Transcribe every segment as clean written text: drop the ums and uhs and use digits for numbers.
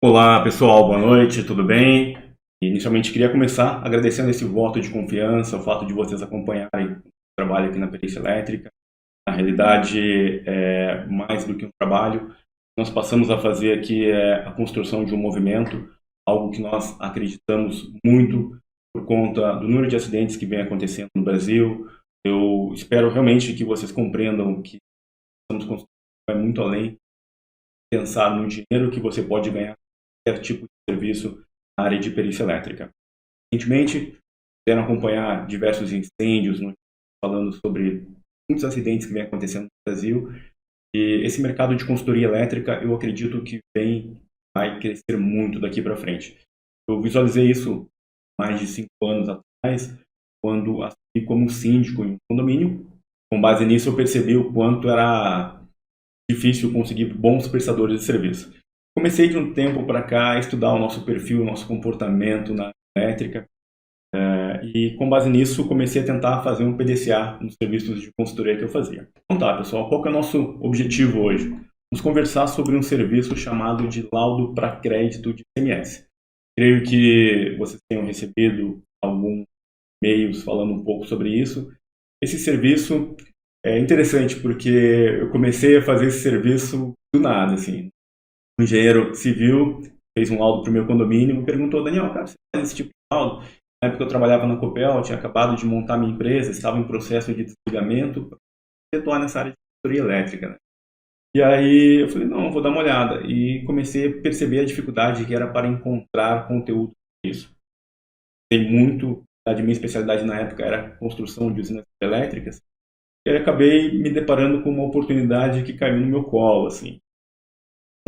Olá pessoal, boa noite, tudo bem? Inicialmente queria começar agradecendo esse voto de confiança, o fato de vocês acompanharem o trabalho aqui na Perícia Elétrica. Na realidade, mais do que um trabalho, nós passamos a fazer aqui a construção de um movimento, algo que nós acreditamos muito por conta do número de acidentes que vem acontecendo no Brasil. Eu espero realmente que vocês compreendam que estamos construindo vai muito além de pensar no dinheiro que você pode ganhar qualquer tipo de serviço na área de perícia elétrica. Recentemente, puderam acompanhar diversos incêndios, falando sobre muitos acidentes que vem acontecendo no Brasil. E esse mercado de consultoria elétrica, eu acredito que vai crescer muito daqui para frente. Eu visualizei isso mais de 5 anos atrás, quando assumi como síndico em um condomínio. Com base nisso, eu percebi o quanto era difícil conseguir bons prestadores de serviço. Comecei de um tempo para cá a estudar o nosso perfil, o nosso comportamento na elétrica, e com base nisso comecei a tentar fazer um PDCA nos serviços de consultoria que eu fazia. Então tá, pessoal, qual que é o nosso objetivo hoje? Vamos conversar sobre um serviço chamado de laudo para crédito de ICMS. Creio que vocês tenham recebido alguns e-mails falando um pouco sobre isso. Esse serviço é interessante porque eu comecei a fazer esse serviço do nada, assim. Um engenheiro civil fez um laudo para o meu condomínio e me perguntou: Daniel, cara, você faz esse tipo de laudo? Na época eu trabalhava na Copel, eu tinha acabado de montar minha empresa, estava em processo de desligamento para atuar nessa área de consultoria elétrica, né? E aí eu falei, não, vou dar uma olhada. E comecei a perceber a dificuldade que era para encontrar conteúdo disso. Tem muito, a minha especialidade na época era construção de usinas elétricas, e aí acabei me deparando com uma oportunidade que caiu no meu colo, assim.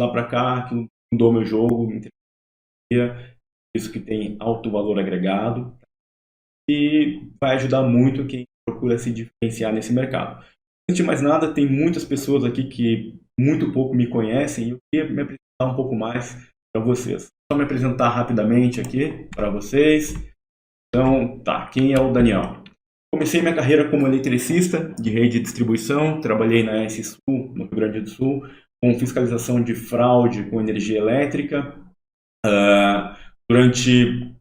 Lá para cá, que mudou meu jogo, me interessia, isso que tem alto valor agregado e vai ajudar muito quem procura se diferenciar nesse mercado. Antes de mais nada, tem muitas pessoas aqui que muito pouco me conhecem e eu queria me apresentar um pouco mais para vocês. Só me apresentar rapidamente aqui para vocês. Então, tá, quem é o Daniel? Comecei minha carreira como eletricista de rede de distribuição, trabalhei na S-Sul, no Rio Grande do Sul, com fiscalização de fraude com energia elétrica. Durante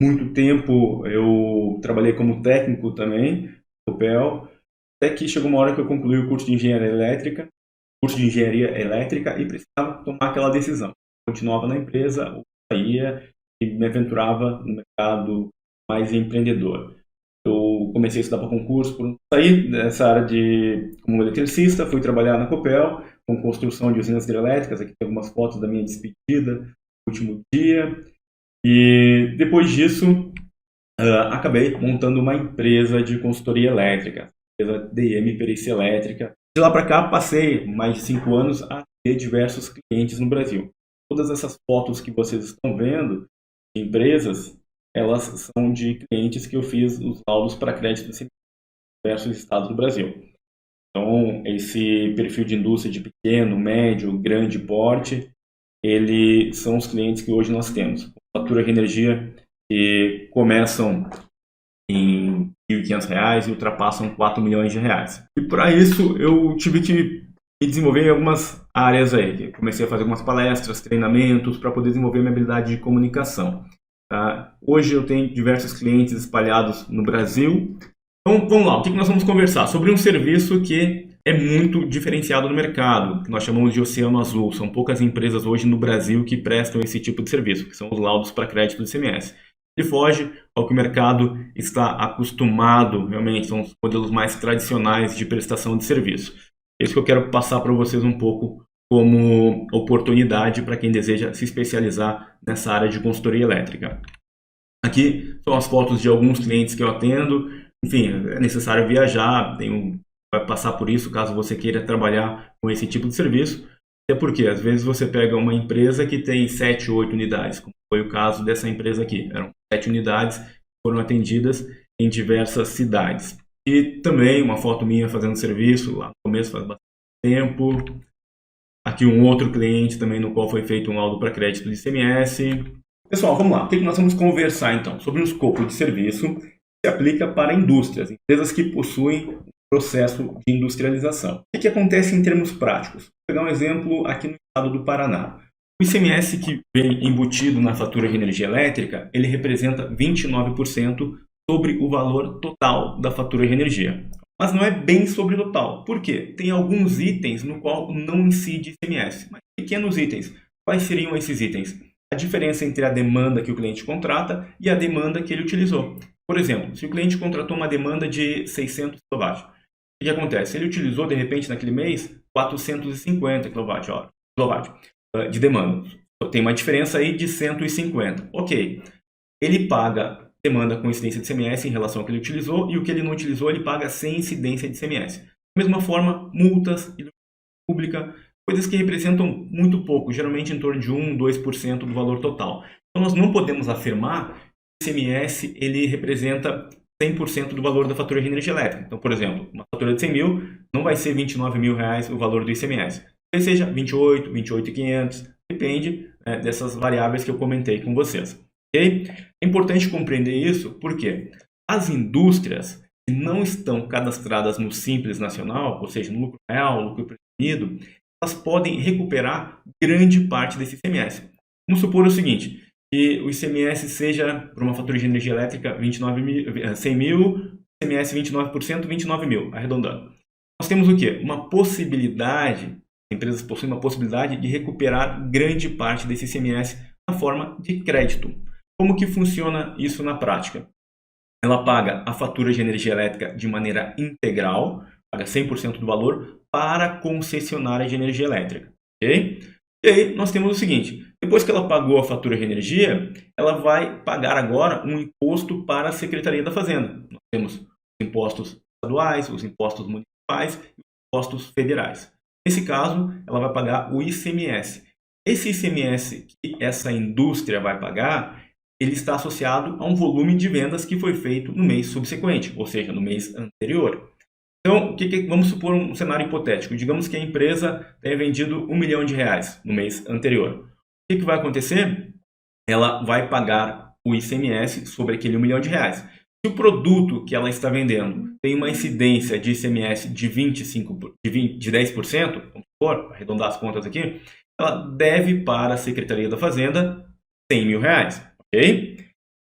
muito tempo eu trabalhei como técnico também, no Copel, até que chegou uma hora que eu concluí o curso de engenharia elétrica e precisava tomar aquela decisão. Continuava na empresa ou saía e me aventurava no mercado mais empreendedor. Eu comecei a estudar para concurso, saí dessa área como eletricista, fui trabalhar na Copel com construção de usinas hidrelétricas. Aqui tem algumas fotos da minha despedida, último dia. E depois disso, acabei montando uma empresa de consultoria elétrica, empresa DM Perícia Elétrica. De lá para cá, passei mais de 5 anos a ter diversos clientes no Brasil. Todas essas fotos que vocês estão vendo de empresas, elas são de clientes que eu fiz os laudos para crédito em diversos estados do Brasil. Então, esse perfil de indústria de pequeno, médio, grande porte, eles são os clientes que hoje nós temos. Fatura de energia que começam em R$ 1.500 e ultrapassam R$ 4 milhões. E para isso eu tive que me desenvolver em algumas áreas aí. Comecei a fazer algumas palestras, treinamentos para poder desenvolver minha habilidade de comunicação. Tá? Hoje eu tenho diversos clientes espalhados no Brasil. Então vamos lá, o que nós vamos conversar? Sobre um serviço que é muito diferenciado no mercado, que nós chamamos de Oceano Azul. São poucas empresas hoje no Brasil que prestam esse tipo de serviço, que são os laudos para crédito do ICMS. Ele foge ao que o mercado está acostumado, realmente, são os modelos mais tradicionais de prestação de serviço. É isso que eu quero passar para vocês um pouco como oportunidade para quem deseja se especializar nessa área de consultoria elétrica. Aqui são as fotos de alguns clientes que eu atendo. Enfim, é necessário viajar, vai passar por isso caso você queira trabalhar com esse tipo de serviço. Até porque, às vezes, você pega uma empresa que tem 7 ou 8 unidades, como foi o caso dessa empresa aqui. Eram 7 unidades que foram atendidas em diversas cidades. E também uma foto minha fazendo serviço, lá no começo, faz bastante tempo. Aqui um outro cliente também no qual foi feito um laudo para crédito de ICMS. Pessoal, vamos lá. O que nós vamos conversar, então? Sobre um escopo de serviço que se aplica para indústrias, empresas que possuem processo de industrialização. O que acontece em termos práticos? Vou pegar um exemplo aqui no estado do Paraná. O ICMS que vem embutido na fatura de energia elétrica, ele representa 29% sobre o valor total da fatura de energia. Mas não é bem sobre o total. Por quê? Tem alguns itens no qual não incide ICMS, mas pequenos itens. Quais seriam esses itens? A diferença entre a demanda que o cliente contrata e a demanda que ele utilizou. Por exemplo, se o cliente contratou uma demanda de 600 kW, o que acontece? Ele utilizou, de repente, naquele mês, 450 kW de demanda. Tem uma diferença aí de 150. Ok. Ele paga demanda com incidência de ICMS em relação ao que ele utilizou, e o que ele não utilizou ele paga sem incidência de ICMS. Da mesma forma, multas, iluminação pública, coisas que representam muito pouco, geralmente em torno de 1, 2% do valor total. Então nós não podemos afirmar que o ICMS ele representa 100% do valor da fatura de energia elétrica. Então, por exemplo, uma fatura de 100 mil não vai ser 29 mil reais o valor do ICMS. Talvez seja 28, 28.500, depende dessas variáveis que eu comentei com vocês. Okay? É importante compreender isso porque as indústrias que não estão cadastradas no Simples Nacional, ou seja, no lucro real, lucro presumido, elas podem recuperar grande parte desse ICMS. Vamos supor o seguinte, que o ICMS seja, para uma fatura de energia elétrica, 100 mil, ICMS 29%, 29 mil, arredondando. Nós temos o quê? Uma possibilidade, as empresas possuem uma possibilidade de recuperar grande parte desse ICMS na forma de crédito. Como que funciona isso na prática? Ela paga a fatura de energia elétrica de maneira integral, paga 100% do valor para a concessionária de energia elétrica. Okay? E aí nós temos o seguinte, depois que ela pagou a fatura de energia, ela vai pagar agora um imposto para a Secretaria da Fazenda. Nós temos os impostos estaduais, os impostos municipais e os impostos federais. Nesse caso, ela vai pagar o ICMS. Esse ICMS que essa indústria vai pagar, ele está associado a um volume de vendas que foi feito no mês subsequente, ou seja, no mês anterior. Então, vamos supor um cenário hipotético. Digamos que a empresa tenha vendido R$1 milhão no mês anterior. O que vai acontecer? Ela vai pagar o ICMS sobre aquele R$1 milhão. Se o produto que ela está vendendo tem uma incidência de ICMS de 10%, vamos supor, arredondar as contas aqui, ela deve para a Secretaria da Fazenda R$100 mil. Okay?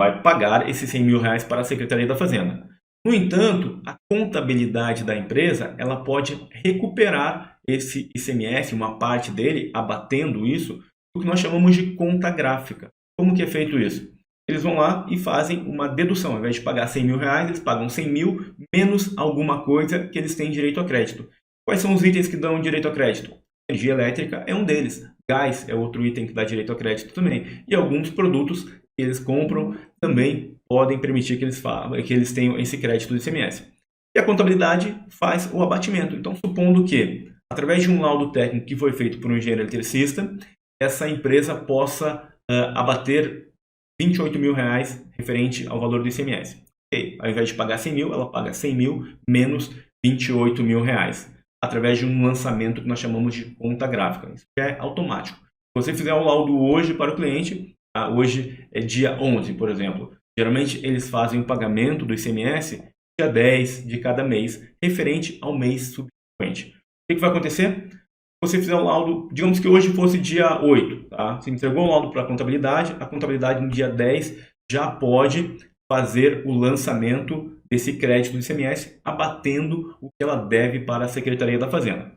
Vai pagar esses R$100 mil para a Secretaria da Fazenda. No entanto, a contabilidade da empresa ela pode recuperar esse ICMS, uma parte dele, abatendo isso, o que nós chamamos de conta gráfica. Como que é feito isso? Eles vão lá e fazem uma dedução. Ao invés de pagar R$100 mil, eles pagam 100 mil menos alguma coisa que eles têm direito a crédito. Quais são os itens que dão direito a crédito? Energia elétrica é um deles. Gás é outro item que dá direito a crédito também. E alguns produtos que eles compram também podem permitir que eles tenham esse crédito do ICMS. E a contabilidade faz o abatimento. Então, supondo que, através de um laudo técnico que foi feito por um engenheiro eletricista, essa empresa possa abater R$28 mil referente ao valor do ICMS. Okay. Ao invés de pagar 100 mil, ela paga 100 mil menos R$28 mil, através de um lançamento que nós chamamos de conta gráfica. Isso é automático. Se você fizer um laudo hoje para o cliente, hoje é dia 11, por exemplo, geralmente eles fazem o pagamento do ICMS dia 10 de cada mês, referente ao mês subsequente. O que vai acontecer? Se você fizer o laudo, digamos que hoje fosse dia 8, tá? Você entregou o laudo para a contabilidade no dia 10 já pode fazer o lançamento desse crédito do ICMS, abatendo o que ela deve para a Secretaria da Fazenda.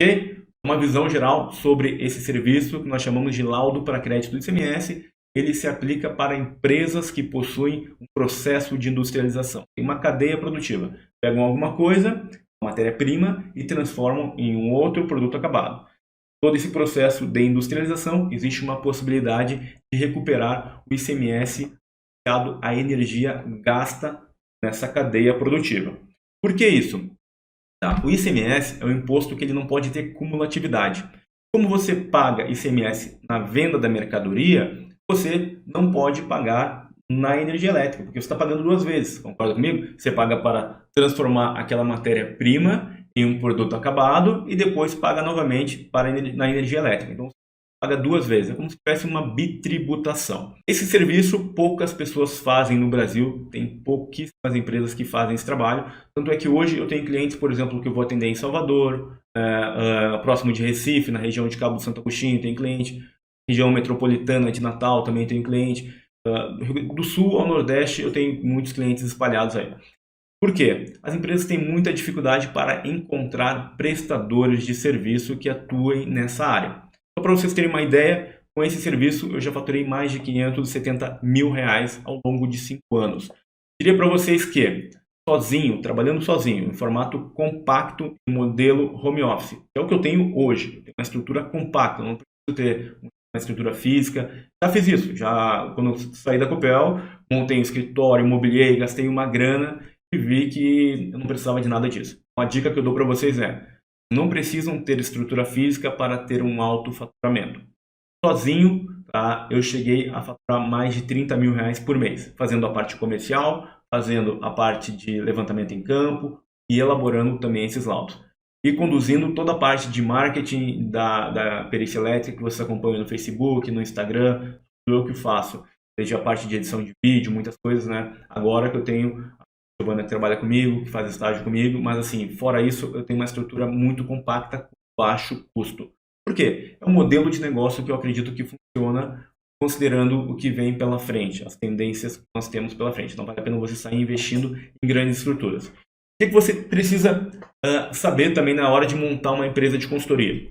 Ok? Uma visão geral sobre esse serviço que nós chamamos de laudo para crédito do ICMS. Ele se aplica para empresas que possuem um processo de industrialização. Tem uma cadeia produtiva. Pegam alguma coisa, matéria-prima, e transformam em um outro produto acabado. Todo esse processo de industrialização, existe uma possibilidade de recuperar o ICMS associado à energia gasta nessa cadeia produtiva. Por que isso? Tá. O ICMS é um imposto que ele não pode ter cumulatividade. Como você paga ICMS na venda da mercadoria, você não pode pagar na energia elétrica, porque você está pagando duas vezes. Concorda comigo? Você paga para transformar aquela matéria-prima em um produto acabado e depois paga novamente na energia elétrica. Então, você paga duas vezes. É como se tivesse uma bitributação. Esse serviço poucas pessoas fazem no Brasil. Tem pouquíssimas empresas que fazem esse trabalho. Tanto é que hoje eu tenho clientes, por exemplo, que eu vou atender em Salvador, próximo de Recife, na região de Cabo de Santo Agostinho, tem cliente. região metropolitana de Natal também tenho cliente. Do sul ao nordeste eu tenho muitos clientes espalhados aí. Por quê? As empresas têm muita dificuldade para encontrar prestadores de serviço que atuem nessa área. Só para vocês terem uma ideia, com esse serviço eu já faturei mais de R$570 mil ao longo de 5 anos. Diria para vocês que sozinho, trabalhando sozinho, em formato compacto, em modelo home office, que é o que eu tenho hoje. Eu tenho uma estrutura compacta, não preciso ter uma estrutura física. Já fiz isso, já quando eu saí da Copel, montei um escritório, mobiliei, gastei uma grana e vi que eu não precisava de nada disso. Uma dica que eu dou para vocês é: não precisam ter estrutura física para ter um alto faturamento. Sozinho, tá, eu cheguei a faturar mais de R$30 mil por mês, fazendo a parte comercial, fazendo a parte de levantamento em campo e elaborando também esses laudos. E conduzindo toda a parte de marketing da perícia elétrica que vocês acompanham no Facebook, no Instagram, tudo eu que faço. Desde a parte de edição de vídeo, muitas coisas, né? Agora que eu tenho a Giovana que trabalha comigo, que faz estágio comigo, mas assim, fora isso, eu tenho uma estrutura muito compacta, com baixo custo. Por quê? É um modelo de negócio que eu acredito que funciona considerando o que vem pela frente, as tendências que nós temos pela frente. Não vale a pena você sair investindo em grandes estruturas. O que você precisa saber também na hora de montar uma empresa de consultoria?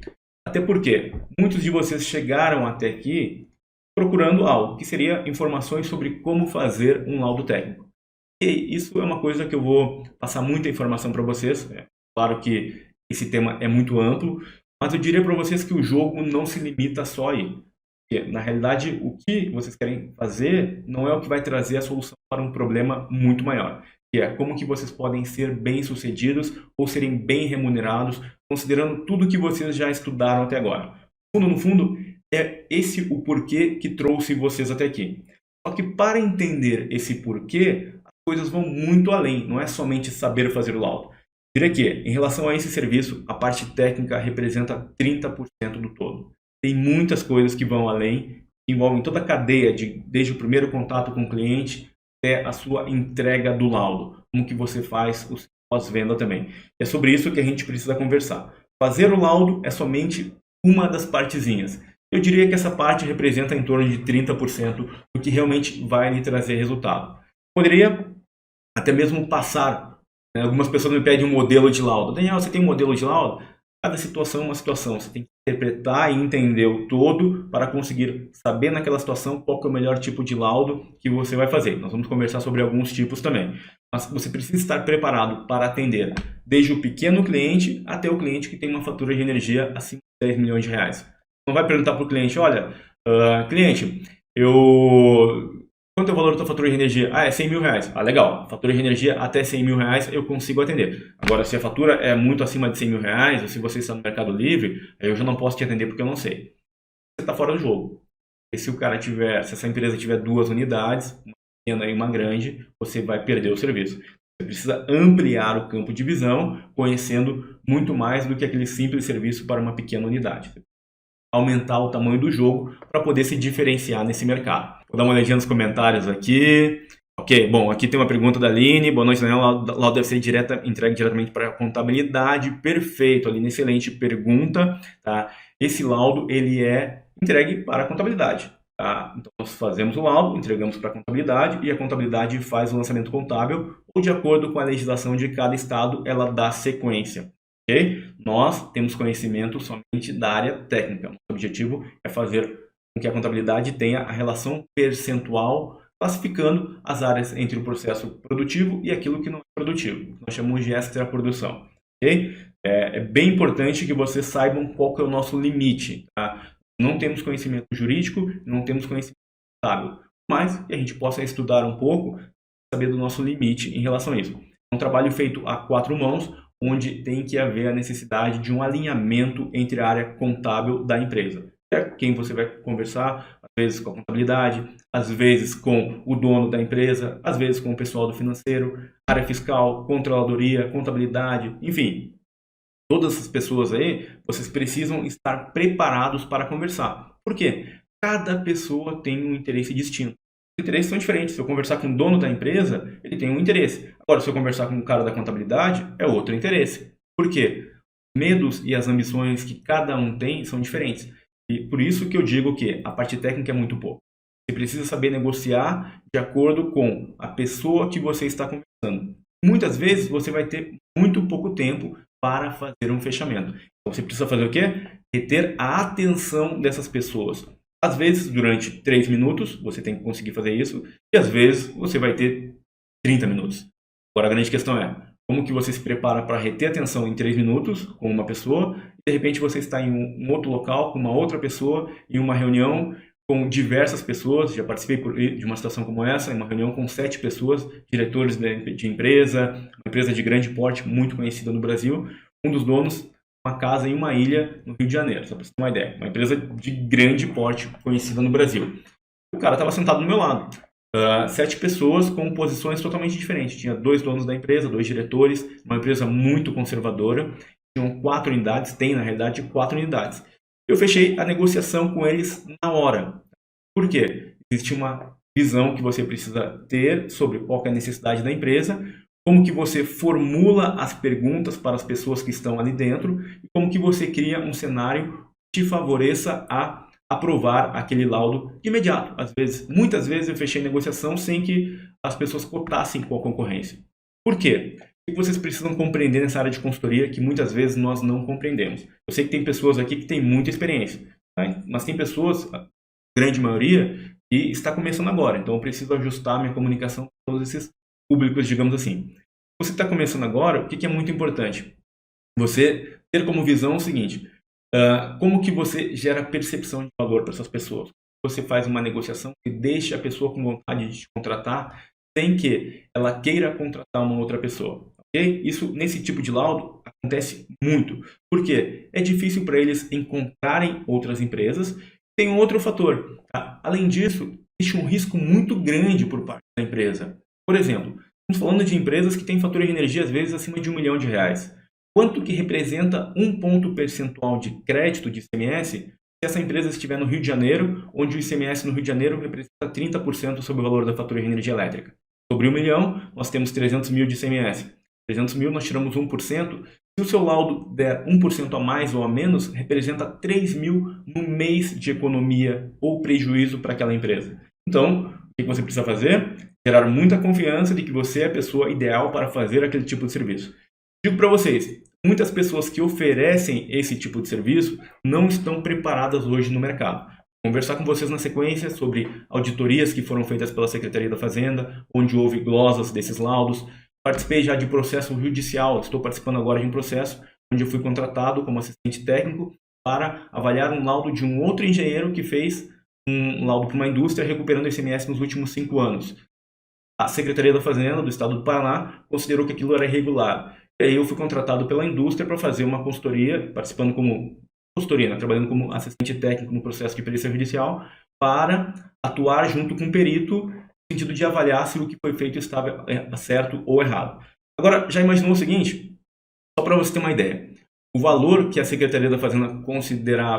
Até porque muitos de vocês chegaram até aqui procurando algo que seria informações sobre como fazer um laudo técnico. E isso é uma coisa que eu vou passar muita informação para vocês. É claro que esse tema é muito amplo, mas eu diria para vocês que o jogo não se limita só aí. Porque, na realidade, o que vocês querem fazer não é o que vai trazer a solução para um problema muito maior. Que é como que vocês podem ser bem-sucedidos ou serem bem remunerados, considerando tudo que vocês já estudaram até agora. No fundo, é esse o porquê que trouxe vocês até aqui. Só que para entender esse porquê, as coisas vão muito além. Não é somente saber fazer o laudo. Diria que, em relação a esse serviço, a parte técnica representa 30% do todo. Tem muitas coisas que vão além, que envolvem toda a cadeia, desde o primeiro contato com o cliente até a sua entrega do laudo. Como que você faz o pós-venda também. É sobre isso que a gente precisa conversar. Fazer o laudo é somente uma das partezinhas. Eu diria que essa parte representa em torno de 30% do que realmente vai lhe trazer resultado. Poderia até mesmo passar, né? Algumas pessoas me pedem um modelo de laudo. Daniel, você tem um modelo de laudo? Cada situação é uma situação. Você tem que interpretar e entender o todo para conseguir saber naquela situação qual que é o melhor tipo de laudo que você vai fazer. Nós vamos conversar sobre alguns tipos também. Mas você precisa estar preparado para atender desde o pequeno cliente até o cliente que tem uma fatura de energia acima de 10 milhões de reais. Não vai perguntar para o cliente: olha, cliente, quanto é o valor da tua fatura de energia? Ah, é 100 mil reais. Ah, legal. Fatura de energia até 100 mil reais eu consigo atender. Agora, se a fatura é muito acima de 100 mil reais, ou se você está no Mercado Livre, eu já não posso te atender porque eu não sei. Você está fora do jogo. E se se essa empresa tiver 2 unidades, uma pequena e uma grande, você vai perder o serviço. Você precisa ampliar o campo de visão, conhecendo muito mais do que aquele simples serviço para uma pequena unidade. Aumentar o tamanho do jogo para poder se diferenciar nesse mercado. Vou dar uma olhadinha nos comentários aqui. Ok, bom, aqui tem uma pergunta da Aline. Boa noite, Daniel. Laudo deve ser entregue diretamente para a contabilidade. Perfeito, Aline, excelente pergunta. Tá? Esse laudo ele é entregue para a contabilidade. Tá? Então, nós fazemos o laudo, entregamos para a contabilidade e a contabilidade faz o lançamento contábil ou, de acordo com a legislação de cada estado, ela dá sequência. Okay? Nós temos conhecimento somente da área técnica. Nosso objetivo é fazer com que a contabilidade tenha a relação percentual, classificando as áreas entre o processo produtivo e aquilo que não é produtivo. Nós chamamos de extraprodução. Okay? É bem importante que vocês saibam qual que é o nosso limite. Tá? Não temos conhecimento jurídico, não temos conhecimento contábil, mas que a gente possa estudar um pouco, saber do nosso limite em relação a isso. É um trabalho feito a 4 mãos, onde tem que haver a necessidade de um alinhamento entre a área contábil da empresa. É quem você vai conversar, às vezes com a contabilidade, às vezes com o dono da empresa, às vezes com o pessoal do financeiro, área fiscal, controladoria, contabilidade, enfim. Todas essas pessoas aí, vocês precisam estar preparados para conversar. Por quê? Cada pessoa tem um interesse distinto. Os interesses são diferentes. Se eu conversar com o dono da empresa, ele tem um interesse. Agora, se eu conversar com o cara da contabilidade, é outro interesse. Por quê? Os medos e as ambições que cada um tem são diferentes. E por isso que eu digo que a parte técnica é muito pouco. Você precisa saber negociar de acordo com a pessoa que você está conversando. Muitas vezes você vai ter muito pouco tempo para fazer um fechamento. Então você precisa fazer o quê? Reter a atenção dessas pessoas. Às vezes, durante 3 minutos, você tem que conseguir fazer isso, e às vezes você vai ter 30 minutos. Agora a grande questão é, como que você se prepara para reter a atenção em 3 minutos com uma pessoa, e de repente você está em um outro local com uma outra pessoa, em uma reunião com diversas pessoas. Já participei de uma situação como essa, em uma reunião com 7 pessoas, diretores de empresa, uma empresa de grande porte, muito conhecida no Brasil, um dos donos, uma casa em uma ilha no Rio de Janeiro, só para você ter uma ideia. Uma empresa de grande porte, conhecida no Brasil. O cara estava sentado do meu lado. 7 pessoas com posições totalmente diferentes. Tinha 2 donos da empresa, 2 diretores, uma empresa muito conservadora. Tinham 4 unidades, tem na realidade 4 unidades. Eu fechei a negociação com eles na hora. Por quê? Existe uma visão que você precisa ter sobre qual é a necessidade da empresa, como que você formula as perguntas para as pessoas que estão ali dentro e como que você cria um cenário que te favoreça a aprovar aquele laudo de imediato. Muitas vezes eu fechei negociação sem que as pessoas cotassem com a concorrência. Por quê? O que vocês precisam compreender nessa área de consultoria que muitas vezes nós não compreendemos? Eu sei que tem pessoas aqui que têm muita experiência, tá? Mas tem pessoas, a grande maioria, que está começando agora. Então eu preciso ajustar minha comunicação com todos esses públicos, digamos assim. Você está começando agora, o que é muito importante? Você ter como visão o seguinte: como que você gera percepção de valor para essas pessoas? Você faz uma negociação que deixe a pessoa com vontade de te contratar sem que ela queira contratar uma outra pessoa. Okay? Isso, nesse tipo de laudo, acontece muito. Por quê? É difícil para eles encontrarem outras empresas. Tem um outro fator. Tá? Além disso, existe um risco muito grande por parte da empresa. Por exemplo, estamos falando de empresas que têm fatura de energia, às vezes, acima de R$1 milhão. Quanto que representa um ponto percentual de crédito de ICMS se essa empresa estiver no Rio de Janeiro, onde o ICMS no Rio de Janeiro representa 30% sobre o valor da fatura de energia elétrica? Sobre R$1 milhão, nós temos 300 mil de ICMS. 300 mil, nós tiramos 1%. Se o seu laudo der 1% a mais ou a menos, representa 3 mil no mês de economia ou prejuízo para aquela empresa. Então, o que você precisa fazer? Gerar muita confiança de que você é a pessoa ideal para fazer aquele tipo de serviço. Digo para vocês, muitas pessoas que oferecem esse tipo de serviço não estão preparadas hoje no mercado. Vou conversar com vocês na sequência sobre auditorias que foram feitas pela Secretaria da Fazenda, onde houve glosas desses laudos. Participei já de processo judicial, estou participando agora de um processo onde eu fui contratado como assistente técnico para avaliar um laudo de um outro engenheiro que fez um laudo para uma indústria recuperando o ICMS nos últimos 5 anos. A Secretaria da Fazenda do Estado do Paraná considerou que aquilo era irregular. E aí eu fui contratado pela indústria para fazer uma consultoria, participando como consultoria, né, trabalhando como assistente técnico no processo de perícia judicial, para atuar junto com um perito, no sentido de avaliar se o que foi feito estava certo ou errado. Agora, já imaginou o seguinte? Só para você ter uma ideia. O valor que a Secretaria da Fazenda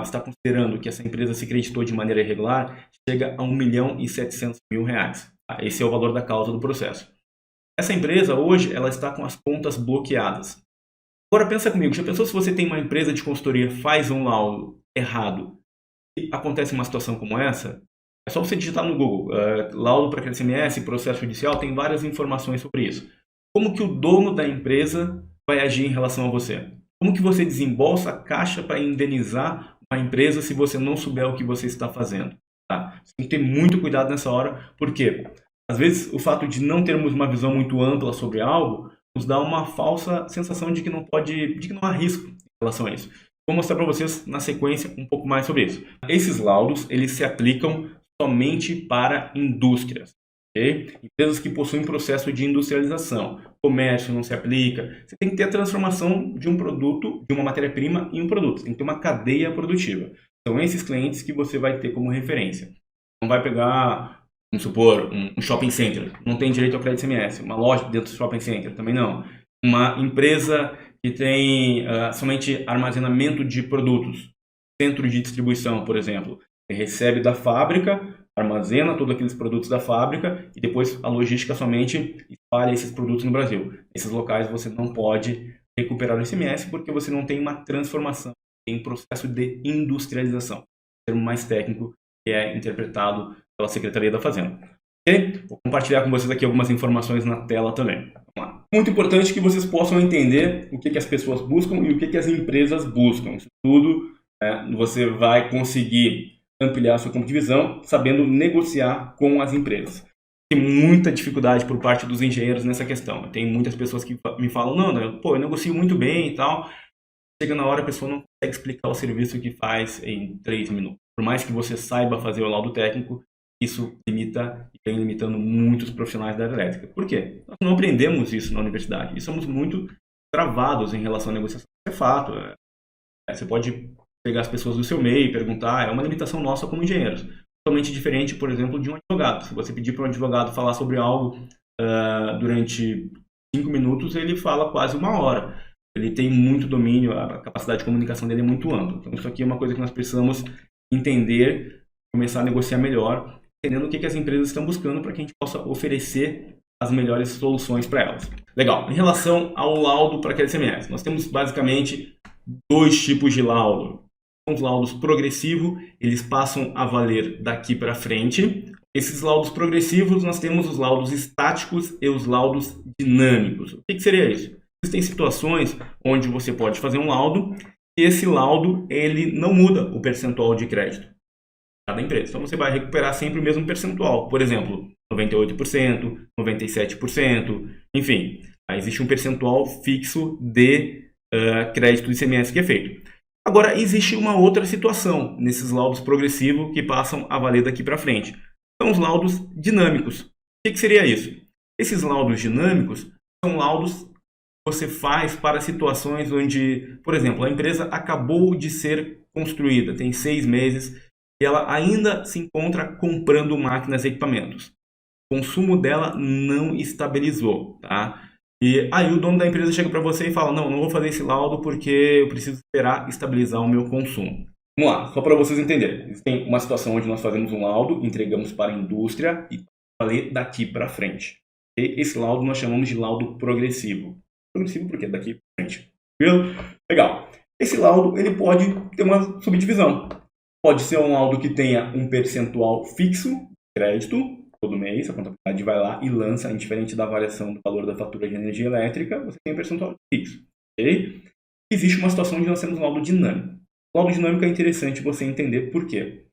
está considerando que essa empresa se creditou de maneira irregular chega a R$1.700.000. Esse é o valor da causa do processo. Essa empresa, hoje, ela está com as contas bloqueadas. Agora, pensa comigo, já pensou se você tem uma empresa de consultoria, faz um laudo errado e acontece uma situação como essa? É só você digitar no Google, laudo para ICMS, processo judicial, tem várias informações sobre isso. Como que o dono da empresa vai agir em relação a você? Como que você desembolsa a caixa para indenizar uma empresa se você não souber o que você está fazendo? Tá? Você tem que ter muito cuidado nessa hora, porque às vezes o fato de não termos uma visão muito ampla sobre algo nos dá uma falsa sensação de que não há risco em relação a isso. Vou mostrar para vocês na sequência um pouco mais sobre isso. Esses laudos, eles se aplicam somente para indústrias. Okay? Empresas que possuem processo de industrialização, comércio não se aplica. Você tem que ter a transformação de um produto, de uma matéria-prima em um produto. Você tem que ter uma cadeia produtiva. São esses clientes que você vai ter como referência. Não vai pegar, vamos supor, um shopping center, não tem direito ao crédito ICMS. Uma loja dentro do shopping center, também não. Uma empresa que tem somente armazenamento de produtos, centro de distribuição, por exemplo. Você recebe da fábrica, armazena todos aqueles produtos da fábrica e depois a logística somente espalha esses produtos no Brasil. Nesses locais você não pode recuperar o ICMS porque você não tem uma transformação em processo de industrialização. termo mais técnico que é interpretado pela Secretaria da Fazenda. Ok? Vou compartilhar com vocês aqui algumas informações na tela também. Vamos lá. Muito importante que vocês possam entender o que as pessoas buscam e o que as empresas buscam. Isso tudo você vai conseguir ampliar sua campo de visão sabendo negociar com as empresas. Tem muita dificuldade por parte dos engenheiros nessa questão. Tem muitas pessoas que me falam, não, eu negocio muito bem e tal. Chega na hora, a pessoa não consegue explicar o serviço que faz em 3 minutos. Por mais que você saiba fazer o laudo técnico, isso limita e vem limitando muitos profissionais da área elétrica. Por quê? Nós não aprendemos isso na universidade e somos muito travados em relação à negociação. Isso é fato. Você pode pegar as pessoas do seu meio e perguntar, é uma limitação nossa como engenheiros. Totalmente diferente, por exemplo, de um advogado. Se você pedir para um advogado falar sobre algo durante 5 minutos, ele fala quase 1 hora. Ele tem muito domínio, a capacidade de comunicação dele é muito ampla. Então, isso aqui é uma coisa que nós precisamos entender, começar a negociar melhor, entendendo o que as empresas estão buscando para que a gente possa oferecer as melhores soluções para elas. Legal. Em relação ao laudo para aquele ICMS, nós temos basicamente 2 tipos de laudo. Os laudos progressivos, eles passam a valer daqui para frente. Esses laudos progressivos, nós temos os laudos estáticos e os laudos dinâmicos. O que seria isso? Existem situações onde você pode fazer um laudo e esse laudo ele não muda o percentual de crédito da empresa. Então você vai recuperar sempre o mesmo percentual. Por exemplo, 98%, 97%, enfim. Existe um percentual fixo de crédito do ICMS que é feito. Agora, existe uma outra situação nesses laudos progressivos que passam a valer daqui para frente. São os laudos dinâmicos. O que seria isso? Esses laudos dinâmicos são laudos que você faz para situações onde, por exemplo, a empresa acabou de ser construída, tem 6 meses, e ela ainda se encontra comprando máquinas e equipamentos. O consumo dela não estabilizou, tá? E aí o dono da empresa chega para você e fala, não vou fazer esse laudo porque eu preciso esperar estabilizar o meu consumo. Vamos lá, só para vocês entenderem. Tem uma situação onde nós fazemos um laudo, entregamos para a indústria e valer daqui para frente. E esse laudo nós chamamos de laudo progressivo. Progressivo porque é daqui para frente. Legal. Esse laudo ele pode ter uma subdivisão. Pode ser um laudo que tenha um percentual fixo de crédito. Todo mês, a contabilidade vai lá e lança, indiferente da variação do valor da fatura de energia elétrica, você tem um percentual fixo. Okay? Existe uma situação onde nós temos um laudo dinâmico. O laudo dinâmico é interessante você entender por quê.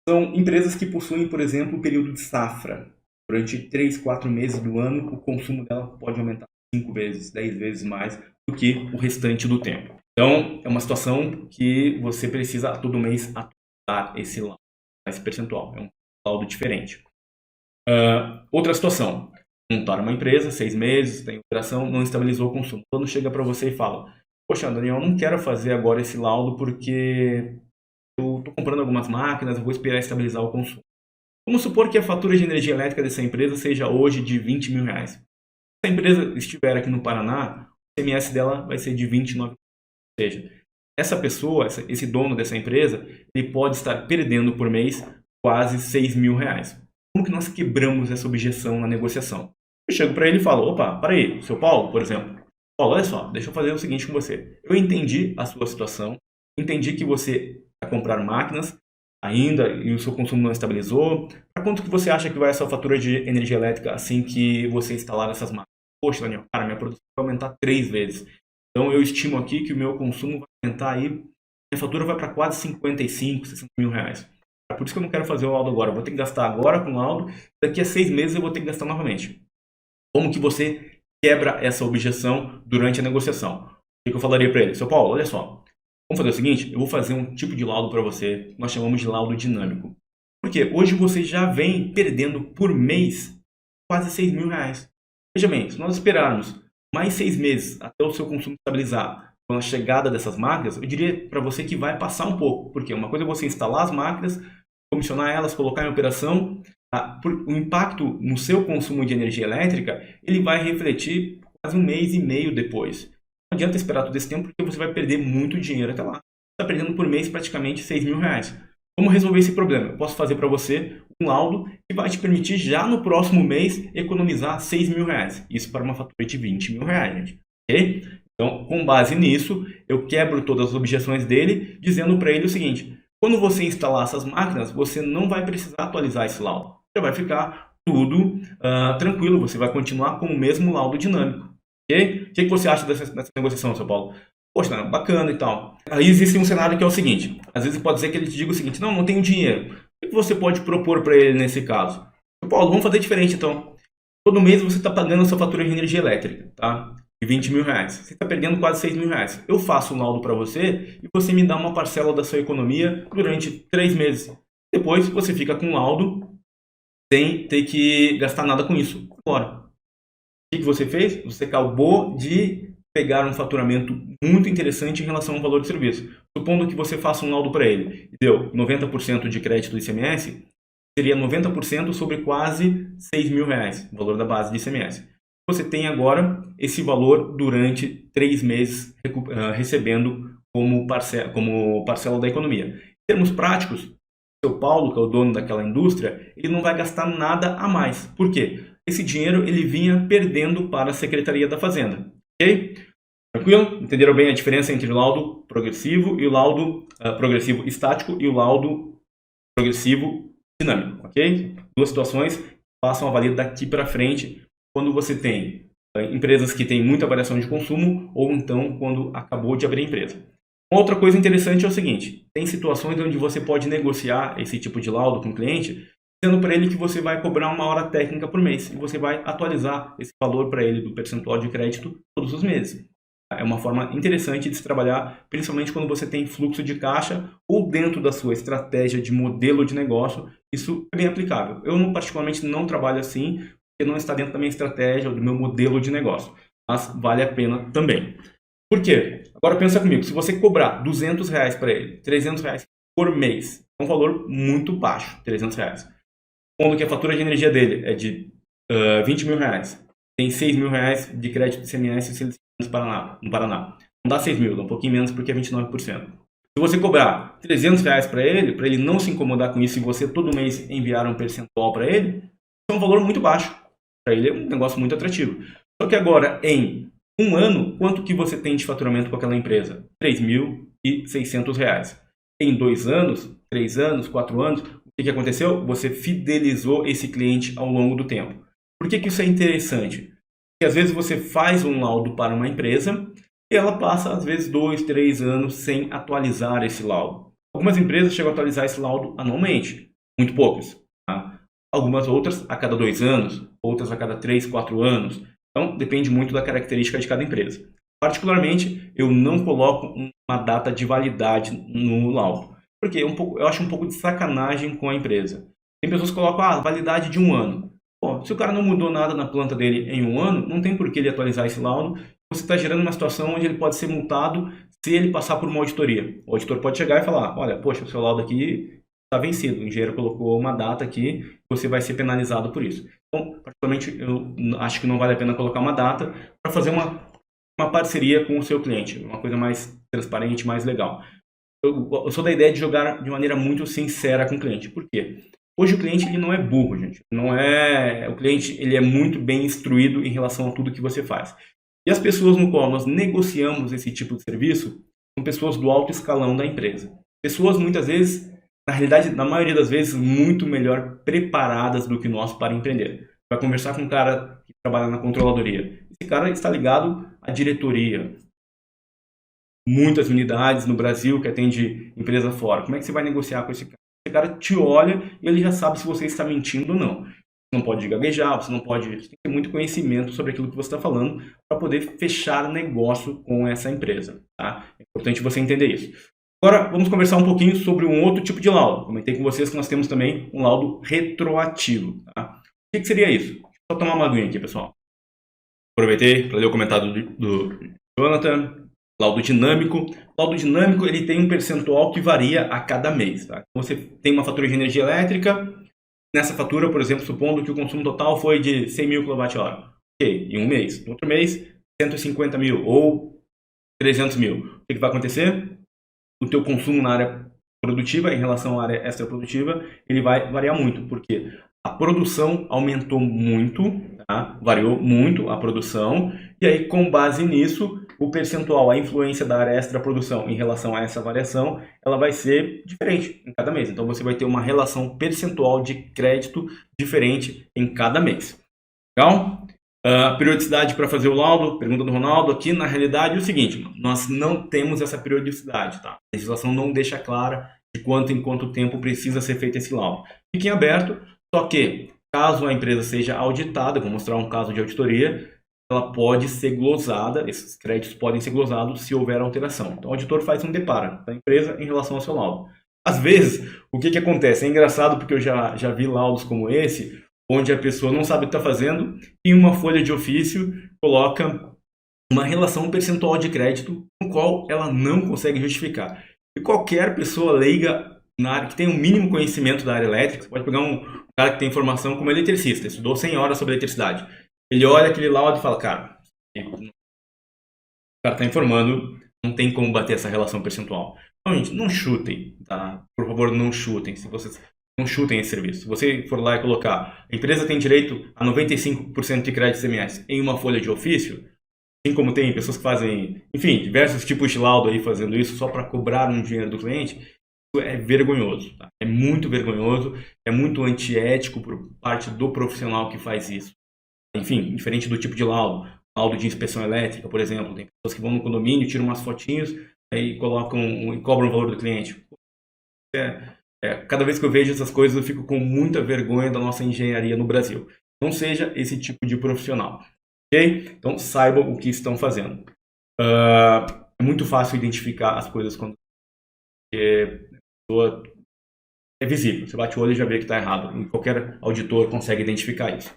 São empresas que possuem, por exemplo, o período de safra. Durante 3, 4 meses do ano, o consumo dela pode aumentar 5 vezes, 10 vezes mais do que o restante do tempo. Então, é uma situação que você precisa, todo mês, atualizar esse laudo, esse percentual. É um laudo diferente. Outra situação, montar uma empresa, 6 meses, tem operação, não estabilizou o consumo. Quando chega para você e fala, poxa, Daniel, eu não quero fazer agora esse laudo porque eu estou comprando algumas máquinas, eu vou esperar estabilizar o consumo. Vamos supor que a fatura de energia elétrica dessa empresa seja hoje de R$20 mil. Se a empresa estiver aqui no Paraná, o ICMS dela vai ser de 29 mil. Ou seja, essa pessoa, esse dono dessa empresa, ele pode estar perdendo por mês quase R$6 mil. Como que nós quebramos essa objeção na negociação? Eu chego para ele e falo, opa, para aí, seu Paulo, por exemplo. Paulo, olha só, deixa eu fazer o seguinte com você. Eu entendi a sua situação, entendi que você vai comprar máquinas ainda e o seu consumo não estabilizou. Para quanto que você acha que vai a sua fatura de energia elétrica assim que você instalar essas máquinas? Poxa, Daniel, cara, minha produção vai aumentar 3 vezes. Então eu estimo aqui que o meu consumo vai aumentar aí, minha fatura vai para quase 55, 60 mil reais. Por isso que eu não quero fazer o laudo agora. Eu vou ter que gastar agora com o laudo. Daqui a 6 meses eu vou ter que gastar novamente. Como que você quebra essa objeção durante a negociação? O que eu falaria para ele? Seu Paulo, olha só. Vamos fazer o seguinte. Eu vou fazer um tipo de laudo para você. Que nós chamamos de laudo dinâmico. Porque hoje você já vem perdendo por mês quase R$6 mil. Veja bem, se nós esperarmos mais 6 meses até o seu consumo estabilizar com a chegada dessas máquinas, eu diria para você que vai passar um pouco. Porque uma coisa é você instalar as máquinas, comissionar elas, colocar em operação, o impacto no seu consumo de energia elétrica, ele vai refletir quase 1 mês e meio depois. Não adianta esperar todo esse tempo porque você vai perder muito dinheiro até lá. Você está perdendo por mês praticamente R$6 mil. Como resolver esse problema? Eu posso fazer para você um laudo que vai te permitir já no próximo mês economizar R$6 mil. Isso para uma fatura de R$20 mil, gente. Ok? Então, com base nisso, eu quebro todas as objeções dele, dizendo para ele o seguinte, Quando você instalar essas máquinas, você não vai precisar atualizar esse laudo. Já vai ficar tudo tranquilo, você vai continuar com o mesmo laudo dinâmico. Okay? O que você acha dessa negociação, São Paulo? Poxa, bacana e tal. Aí existe um cenário que é o seguinte, às vezes pode ser que ele te diga o seguinte, não tenho dinheiro. O que você pode propor para ele nesse caso? Paulo, vamos fazer diferente então. Todo mês você está pagando a sua fatura de energia elétrica, tá? De 20 mil reais. Você está perdendo quase 6 mil reais. Eu faço um laudo para você e você me dá uma parcela da sua economia durante 3 meses. Depois você fica com o laudo sem ter que gastar nada com isso. Agora, o que você fez? Você acabou de pegar um faturamento muito interessante em relação ao valor de serviço. Supondo que você faça um laudo para ele e deu 90% de crédito do ICMS, seria 90% sobre quase 6 mil reais, o valor da base de ICMS. Você tem agora esse valor durante 3 meses recebendo como parcela da economia. Em termos práticos, o seu Paulo, que é o dono daquela indústria, ele não vai gastar nada a mais. Por quê? Esse dinheiro ele vinha perdendo para a Secretaria da Fazenda. Ok? Tranquilo? Entenderam bem a diferença entre o laudo progressivo e o laudo progressivo estático e o laudo progressivo dinâmico, ok? Duas situações passam a valer daqui para frente quando você tem empresas que têm muita variação de consumo ou então quando acabou de abrir a empresa. Uma outra coisa interessante é o seguinte, tem situações onde você pode negociar esse tipo de laudo com o cliente, dizendo para ele que você vai cobrar uma hora técnica por mês e você vai atualizar esse valor para ele do percentual de crédito todos os meses. É uma forma interessante de se trabalhar, principalmente quando você tem fluxo de caixa ou dentro da sua estratégia de modelo de negócio, isso é bem aplicável. Eu particularmente não trabalho assim, porque não está dentro da minha estratégia ou do meu modelo de negócio, mas vale a pena também. Por quê? Agora pensa comigo, se você cobrar R$200 para ele, R$300 por mês, é um valor muito baixo, R$300. Quando que a fatura de energia dele é de 20 mil reais, tem 6 mil reais de crédito de ICMS se ele no Paraná. Não dá 6 mil, dá um pouquinho menos porque é 29%. Se você cobrar R$300 para ele não se incomodar com isso e você todo mês enviar um percentual para ele, é um valor muito baixo. Para ele é um negócio muito atrativo. Só que agora, em um ano, quanto que você tem de faturamento com aquela empresa? R$3.600. Em 2 anos, 3 anos, 4 anos, o que aconteceu? Você fidelizou esse cliente ao longo do tempo. Por que isso é interessante? Porque às vezes você faz um laudo para uma empresa e ela passa, às vezes, 2, 3 anos sem atualizar esse laudo. Algumas empresas chegam a atualizar esse laudo anualmente, muito poucas. Tá? Algumas outras a cada 2 anos, outras a cada 3, 4 anos. Então, depende muito da característica de cada empresa. Particularmente, eu não coloco uma data de validade no laudo, porque eu acho um pouco de sacanagem com a empresa. Tem pessoas que colocam validade de 1 ano. Bom, se o cara não mudou nada na planta dele em 1 ano, não tem por que ele atualizar esse laudo. Você está gerando uma situação onde ele pode ser multado se ele passar por uma auditoria. O auditor pode chegar e falar, olha, poxa, o seu laudo aqui está vencido. O engenheiro colocou uma data aqui, você vai ser penalizado por isso. Então, particularmente, eu acho que não vale a pena colocar uma data para fazer uma parceria com o seu cliente. Uma coisa mais transparente, mais legal. Eu sou da ideia de jogar de maneira muito sincera com o cliente. Por quê? Hoje o cliente ele não é burro, gente. O cliente ele é muito bem instruído em relação a tudo que você faz. E as pessoas no qual nós negociamos esse tipo de serviço são pessoas do alto escalão da empresa. Pessoas muitas vezes, na realidade, na maioria das vezes, muito melhor preparadas do que nós para empreender. Vai conversar com um cara que trabalha na controladoria. Esse cara está ligado à diretoria. Muitas unidades no Brasil que atende empresa fora. Como é que você vai negociar com esse cara? Esse cara te olha e ele já sabe se você está mentindo ou não. Você não pode gaguejar, você tem que ter muito conhecimento sobre aquilo que você está falando para poder fechar negócio com essa empresa. Tá? É importante você entender isso. Agora, vamos conversar um pouquinho sobre um outro tipo de laudo. Comentei com vocês que nós temos também um laudo retroativo. Tá? O que seria isso? Deixa eu só tomar uma aguinha aqui, pessoal. Aproveitei para ler o comentário do Jonathan. Laudo dinâmico. O laudo dinâmico ele tem um percentual que varia a cada mês. Tá? Então, você tem uma fatura de energia elétrica. Nessa fatura, por exemplo, supondo que o consumo total foi de 100 mil kWh. Ok, em um mês. No outro mês, 150 mil ou 300 mil. O que vai acontecer? O teu consumo na área produtiva em relação à área extraprodutiva, ele vai variar muito. Porque a produção aumentou muito, tá? Variou muito a produção. E aí, com base nisso, o percentual, a influência da área extra-produção em relação a essa variação, ela vai ser diferente em cada mês. Então, você vai ter uma relação percentual de crédito diferente em cada mês. Legal? Periodicidade para fazer o laudo, pergunta do Ronaldo. Aqui, na realidade, é o seguinte, nós não temos essa periodicidade, tá? A legislação não deixa clara de quanto em quanto tempo precisa ser feito esse laudo. Fique em aberto, só que, caso a empresa seja auditada, vou mostrar um caso de auditoria, ela pode ser glosada, esses créditos podem ser glosados se houver alteração. Então, o auditor faz um deparo da empresa em relação ao seu laudo. Às vezes, o que acontece? É engraçado porque eu já vi laudos como esse, onde a pessoa não sabe o que está fazendo e em uma folha de ofício coloca uma relação percentual de crédito com qual ela não consegue justificar. E qualquer pessoa leiga na área que tem um mínimo conhecimento da área elétrica, você pode pegar um cara que tem formação como eletricista, estudou 100 horas sobre eletricidade. Ele olha aquele laudo e fala, cara, o cara está informando, não tem como bater essa relação percentual. Então, gente, não chutem, tá? Por favor, não chutem. Se vocês não chutem esse serviço. Se você for lá e colocar, a empresa tem direito a 95% de crédito CMS em uma folha de ofício, assim como tem pessoas que fazem, enfim, diversos tipos de laudo aí fazendo isso só para cobrar um dinheiro do cliente, isso é vergonhoso, tá? É muito vergonhoso, é muito antiético por parte do profissional que faz isso. Enfim, diferente do tipo de laudo, laudo de inspeção elétrica, por exemplo, tem pessoas que vão no condomínio, tiram umas fotinhos e colocam e cobram o valor do cliente. Cada vez que eu vejo essas coisas, eu fico com muita vergonha da nossa engenharia no Brasil. Não seja esse tipo de profissional, ok? Então, saibam o que estão fazendo. É muito fácil identificar as coisas quando é visível. Você bate o olho e já vê que está errado. E qualquer auditor consegue identificar isso.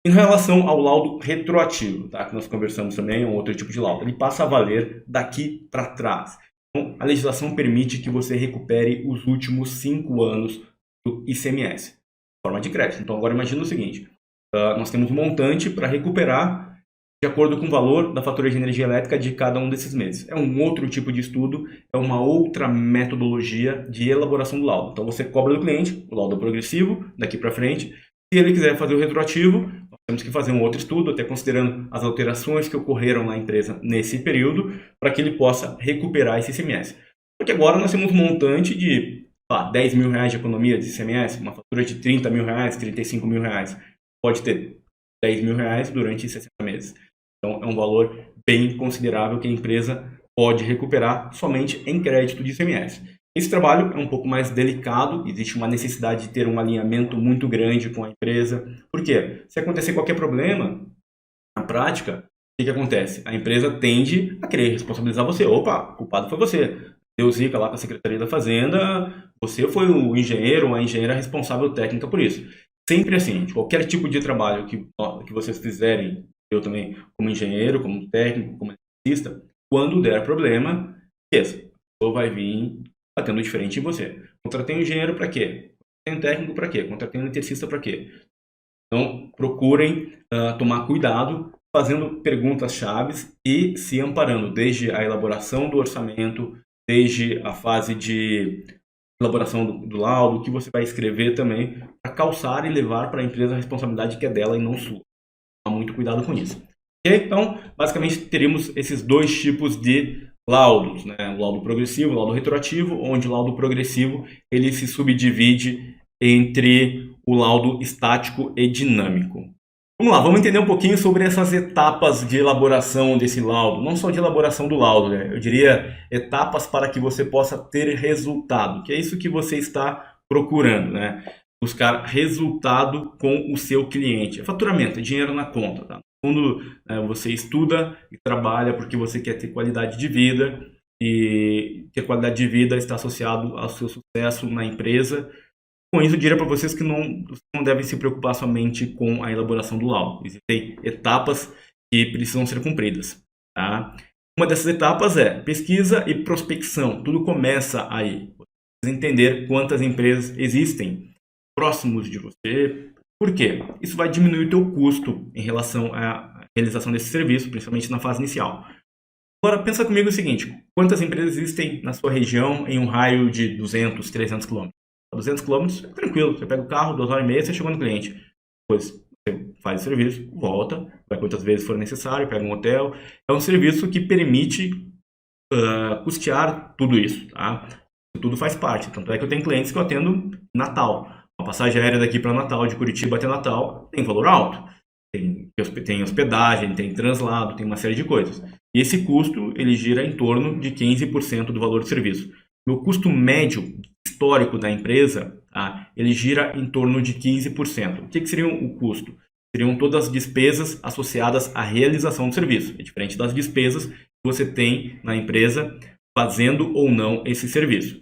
Em relação ao laudo retroativo, tá? Que nós conversamos também, é um outro tipo de laudo. Ele passa a valer daqui para trás. Então, a legislação permite que você recupere os últimos 5 anos do ICMS, forma de crédito. Então, agora imagina o seguinte, nós temos um montante para recuperar de acordo com o valor da fatura de energia elétrica de cada um desses meses. É um outro tipo de estudo, é uma outra metodologia de elaboração do laudo. Então, você cobra do cliente, o laudo é progressivo, daqui para frente. Se ele quiser fazer o retroativo, nós temos que fazer um outro estudo, até considerando as alterações que ocorreram na empresa nesse período, para que ele possa recuperar esse ICMS. Porque agora nós temos um montante de 10 mil reais de economia de ICMS, uma fatura de 30 mil reais, 35 mil reais. Pode ter 10 mil reais durante 60 meses. Então é um valor bem considerável que a empresa pode recuperar somente em crédito de ICMS. Esse trabalho é um pouco mais delicado, existe uma necessidade de ter um alinhamento muito grande com a empresa. Por quê? Se acontecer qualquer problema, na prática, o que acontece? A empresa tende a querer responsabilizar você. Opa, o culpado foi você. Deu zica lá com a Secretaria da Fazenda, você foi o engenheiro ou a engenheira responsável técnica por isso. Sempre assim, de qualquer tipo de trabalho que vocês fizerem, eu também como engenheiro, como técnico, como eletricista, quando der problema, esqueça. A pessoa vai vir batendo diferente em você. Contratei um engenheiro para quê? Contratei um técnico para quê? Contratei um eletricista para quê? Então, procurem tomar cuidado, fazendo perguntas chaves e se amparando desde a elaboração do orçamento, desde a fase de elaboração do laudo, o que você vai escrever também, para calçar e levar para a empresa a responsabilidade que é dela e não sua. Toma muito cuidado com isso. Okay? Então, basicamente, teríamos esses dois tipos de laudos, né? O laudo progressivo, o laudo retroativo, onde o laudo progressivo ele se subdivide entre o laudo estático e dinâmico. Vamos lá, vamos entender um pouquinho sobre essas etapas de elaboração desse laudo, não só de elaboração do laudo, né? Eu diria etapas para que você possa ter resultado, que é isso que você está procurando, né? Buscar resultado com o seu cliente. É faturamento, é dinheiro na conta, tá? Quando você estuda e trabalha porque você quer ter qualidade de vida e ter qualidade de vida está associado ao seu sucesso na empresa. Com isso, eu diria para vocês que não devem se preocupar somente com a elaboração do laudo. Existem etapas que precisam ser cumpridas. Tá? Uma dessas etapas é pesquisa e prospecção. Tudo começa aí. Você precisa entender quantas empresas existem próximos de você. Por quê? Isso vai diminuir o teu custo em relação à realização desse serviço, principalmente na fase inicial. Agora, pensa comigo o seguinte, quantas empresas existem na sua região em um raio de 200, 300 km? 200 km, tranquilo, você pega o carro, 2 horas e meia, você chegou no cliente. Depois, você faz o serviço, volta, vai quantas vezes for necessário, pega um hotel. É um serviço que permite custear tudo isso, tá? Tudo faz parte. Tanto é que eu tenho clientes que eu atendo em Natal. Uma passagem aérea daqui para Natal, de Curitiba até Natal, tem valor alto. Tem hospedagem, tem translado, tem uma série de coisas. E esse custo, ele gira em torno de 15% do valor do serviço. Meu custo médio histórico da empresa, tá, ele gira em torno de 15%. O que seria o custo? Seriam todas as despesas associadas à realização do serviço. É diferente das despesas que você tem na empresa fazendo ou não esse serviço.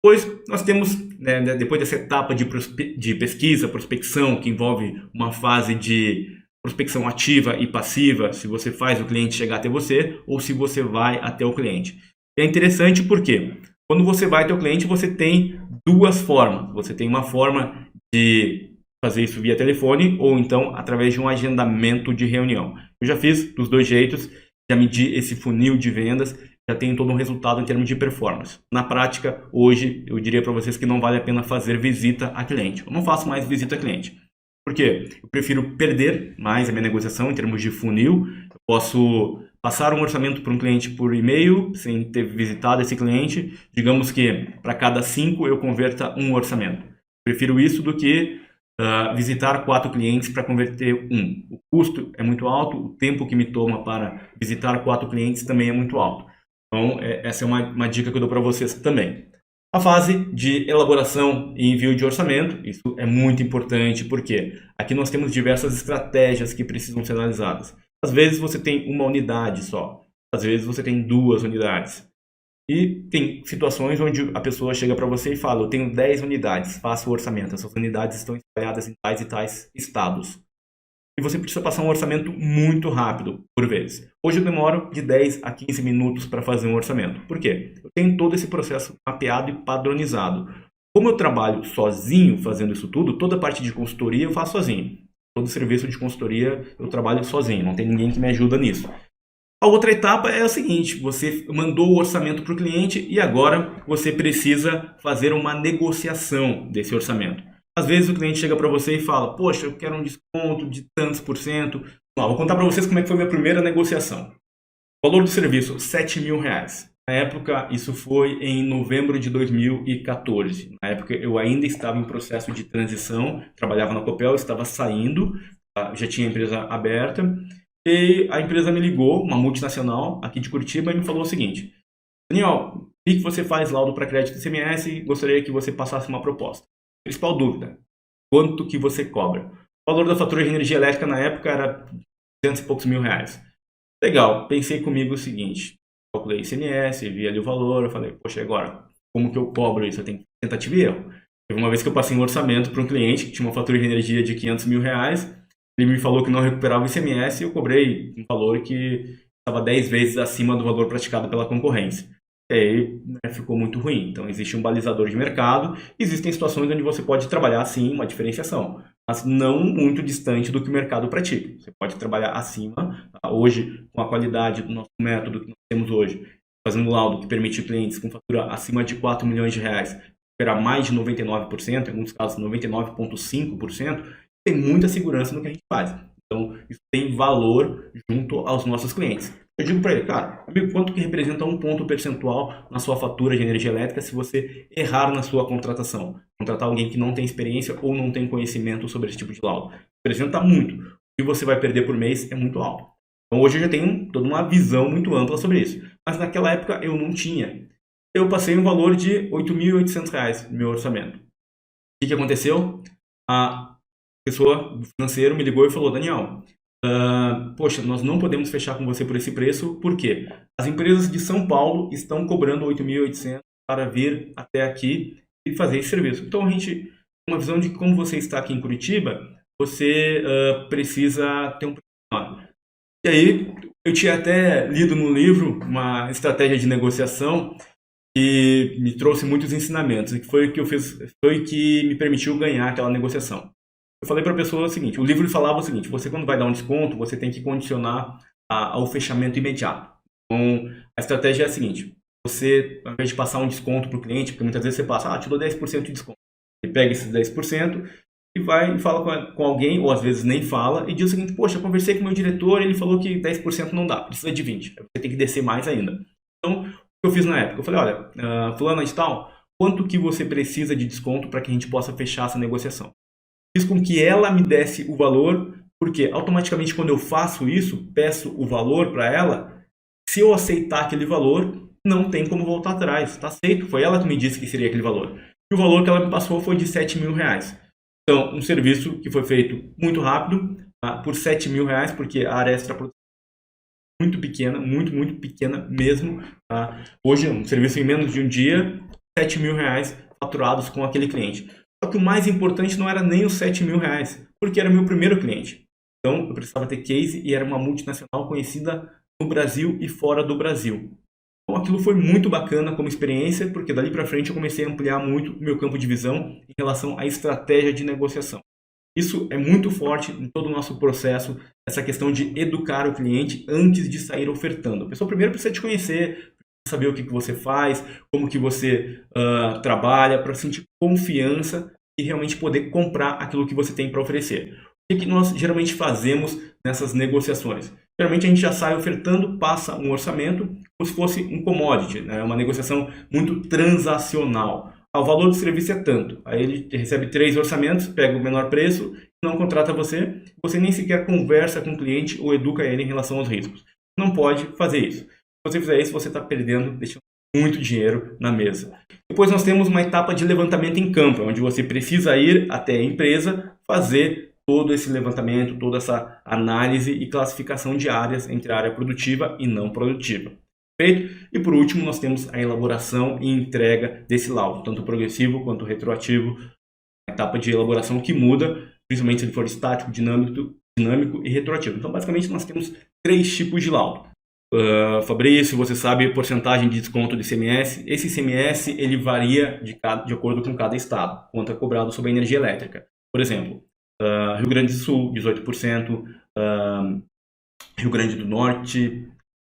Depois nós temos, depois dessa etapa de pesquisa, prospecção, que envolve uma fase de prospecção ativa e passiva, se você faz o cliente chegar até você ou se você vai até o cliente. É interessante porque quando você vai até o cliente, você tem duas formas. Você tem uma forma de fazer isso via telefone ou então através de um agendamento de reunião. Eu já fiz dos dois jeitos, já medi esse funil de vendas, já tenho todo um resultado em termos de performance. Na prática, hoje, eu diria para vocês que não vale a pena fazer visita a cliente. Eu não faço mais visita a cliente. Por quê? Eu prefiro perder mais a minha negociação em termos de funil. Eu posso passar um orçamento para um cliente por e-mail, sem ter visitado esse cliente. Digamos que para cada 5 eu converta um orçamento. Prefiro isso do que visitar 4 clientes para converter um. O custo é muito alto, o tempo que me toma para visitar 4 clientes também é muito alto. Então, essa é uma dica que eu dou para vocês também. A fase de elaboração e envio de orçamento, isso é muito importante, porque aqui nós temos diversas estratégias que precisam ser analisadas. Às vezes você tem uma unidade só, às vezes você tem 2 unidades. E tem situações onde a pessoa chega para você e fala, eu tenho 10 unidades, faça o orçamento, essas unidades estão espalhadas em tais e tais estados. E você precisa passar um orçamento muito rápido, por vezes. Hoje eu demoro de 10 a 15 minutos para fazer um orçamento. Por quê? Eu tenho todo esse processo mapeado e padronizado. Como eu trabalho sozinho fazendo isso tudo, toda a parte de consultoria eu faço sozinho. Todo serviço de consultoria eu trabalho sozinho, não tem ninguém que me ajuda nisso. A outra etapa é o seguinte, você mandou o orçamento para o cliente e agora você precisa fazer uma negociação desse orçamento. Às vezes o cliente chega para você e fala, poxa, eu quero um desconto de tantos por cento. Bom, vou contar para vocês como é que foi a minha primeira negociação. O valor do serviço, R$7.000. Na época, isso foi em novembro de 2014. Na época, eu ainda estava em processo de transição, trabalhava na Copel, estava saindo, já tinha a empresa aberta. E a empresa me ligou, uma multinacional aqui de Curitiba, e me falou o seguinte, Daniel, vi que você faz laudo para crédito ICMS e gostaria que você passasse uma proposta. Principal dúvida, quanto que você cobra? O valor da fatura de energia elétrica na época era 200 e poucos mil reais. Legal, pensei comigo o seguinte, calculei ICMS, vi ali o valor, eu falei, poxa, agora, como que eu cobro isso? Eu tenho tentativa e erro. Teve uma vez que eu passei um orçamento para um cliente que tinha uma fatura de energia de 500 mil reais, ele me falou que não recuperava o ICMS e eu cobrei um valor que estava 10 vezes acima do valor praticado pela concorrência. E aí ficou muito ruim. Então existe um balizador de mercado, existem situações onde você pode trabalhar sim uma diferenciação, mas não muito distante do que o mercado pratica. Você pode trabalhar acima, tá? Hoje, com a qualidade do nosso método que nós temos hoje, fazendo laudo que permite clientes com fatura acima de 4 milhões de reais recuperar mais de 99%, em alguns casos 99,5%, tem muita segurança no que a gente faz. Então, isso tem valor junto aos nossos clientes. Eu digo para ele, cara, amigo, quanto que representa um ponto percentual na sua fatura de energia elétrica se você errar na sua contratação? Contratar alguém que não tem experiência ou não tem conhecimento sobre esse tipo de laudo. Representa muito. O que você vai perder por mês é muito alto. Então, hoje eu já tenho toda uma visão muito ampla sobre isso. Mas naquela época eu não tinha. Eu passei um valor de R$ 8.800 no meu orçamento. O que aconteceu? A pessoa do financeiro me ligou e falou, Daniel, poxa, nós não podemos fechar com você por esse preço, por quê? As empresas de São Paulo estão cobrando 8.800 para vir até aqui e fazer esse serviço. Então a gente tem uma visão de que como você está aqui em Curitiba, você precisa ter um preço menor. E aí, eu tinha até lido no livro uma estratégia de negociação que me trouxe muitos ensinamentos, e que foi o que eu fiz, foi que me permitiu ganhar aquela negociação. Eu falei para a pessoa o seguinte, o livro falava o seguinte, você quando vai dar um desconto, você tem que condicionar ao fechamento imediato. Então, a estratégia é a seguinte, você, ao invés de passar um desconto para o cliente, porque muitas vezes você passa, te dou 10% de desconto. Ele pega esses 10%, e vai e fala com alguém, ou às vezes nem fala, e diz o seguinte: poxa, eu conversei com o meu diretor, ele falou que 10% não dá, precisa de 20%, você tem que descer mais ainda. Então, o que eu fiz na época? Eu falei: olha, fulana de tal, quanto que você precisa de desconto para que a gente possa fechar essa negociação? Fiz com que ela me desse o valor, porque automaticamente quando eu faço isso, peço o valor para ela, se eu aceitar aquele valor, não tem como voltar atrás, está aceito, foi ela que me disse que seria aquele valor. E o valor que ela me passou foi de R$7.000. Então, um serviço que foi feito muito rápido, tá? Por R$7.000, porque a área extra produção é muito pequena, muito pequena mesmo. Tá? Hoje, um serviço em menos de um dia, R$7.000 faturados com aquele cliente. Só que o mais importante não era nem os R$7.000, porque era meu primeiro cliente. Então, eu precisava ter case e era uma multinacional conhecida no Brasil e fora do Brasil. Então, aquilo foi muito bacana como experiência, porque dali para frente eu comecei a ampliar muito o meu campo de visão em relação à estratégia de negociação. Isso é muito forte em todo o nosso processo, essa questão de educar o cliente antes de sair ofertando. A pessoa primeiro precisa te conhecer, saber o que você faz, como que você trabalha, para sentir confiança e realmente poder comprar aquilo que você tem para oferecer. O que nós geralmente fazemos nessas negociações? Geralmente a gente já sai ofertando, passa um orçamento, como se fosse um commodity, né? Uma negociação muito transacional. O valor do serviço é tanto. Aí ele recebe 3 orçamentos, pega o menor preço, não contrata você, você nem sequer conversa com o cliente ou educa ele em relação aos riscos. Não pode fazer isso. Se você fizer isso, você está perdendo, deixando muito dinheiro na mesa. Depois nós temos uma etapa de levantamento em campo, onde você precisa ir até a empresa, fazer todo esse levantamento, toda essa análise e classificação de áreas entre a área produtiva e não produtiva. Perfeito? E por último, nós temos a elaboração e entrega desse laudo, tanto progressivo quanto retroativo, a etapa de elaboração que muda, principalmente se ele for estático, dinâmico e retroativo. Então, basicamente, nós temos 3 tipos de laudo. Fabrício, você sabe a porcentagem de desconto do ICMS? Esse ICMS ele varia de acordo com cada estado, quanto é cobrado sobre a energia elétrica. Por exemplo, Rio Grande do Sul, 18%, Rio Grande do Norte,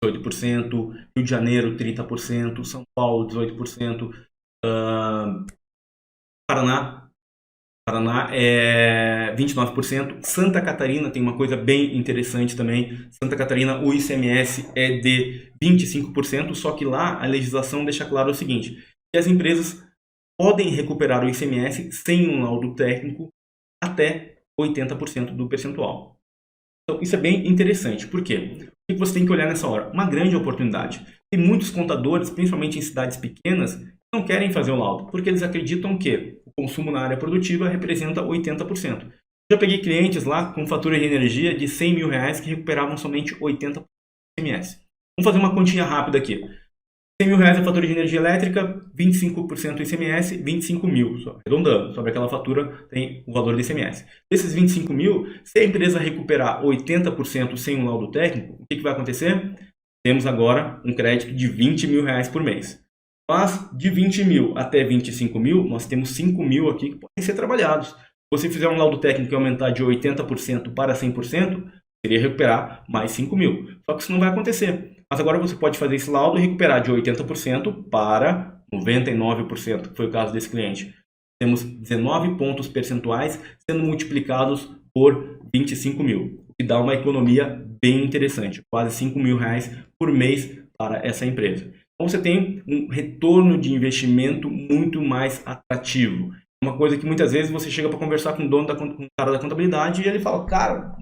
18%, Rio de Janeiro, 30%, São Paulo, 18%, Paraná é 29%, Santa Catarina tem uma coisa bem interessante também, Santa Catarina o ICMS é de 25%, só que lá a legislação deixa claro o seguinte, que as empresas podem recuperar o ICMS sem um laudo técnico até 80% do percentual. Então, isso é bem interessante. Por quê? O que você tem que olhar nessa hora? Uma grande oportunidade. Tem muitos contadores, principalmente em cidades pequenas, que não querem fazer o laudo, porque eles acreditam que o consumo na área produtiva representa 80%. Já peguei clientes lá com fatura de energia de R$100.000 que recuperavam somente 80% do ICMS. Vamos fazer uma continha rápida aqui. R$100.000 a fatura de energia elétrica, 25% ICMS, 25 mil, só arredondando, sobre aquela fatura tem o valor do ICMS. Desses 25 mil, se a empresa recuperar 80% sem um laudo técnico, o que vai acontecer? Temos agora um crédito de R$20.000 por mês. Mas de 20 mil até 25 mil, nós temos 5 mil aqui que podem ser trabalhados. Se você fizer um laudo técnico e aumentar de 80% para 100%, seria recuperar mais 5 mil. Só que isso não vai acontecer. Mas agora você pode fazer esse laudo e recuperar de 80% para 99%, que foi o caso desse cliente. Temos 19 pontos percentuais sendo multiplicados por 25 mil, o que dá uma economia bem interessante, quase R$5.000 por mês para essa empresa. Então você tem um retorno de investimento muito mais atrativo. Uma coisa que muitas vezes você chega para conversar com o dono com o cara da contabilidade e ele fala, cara,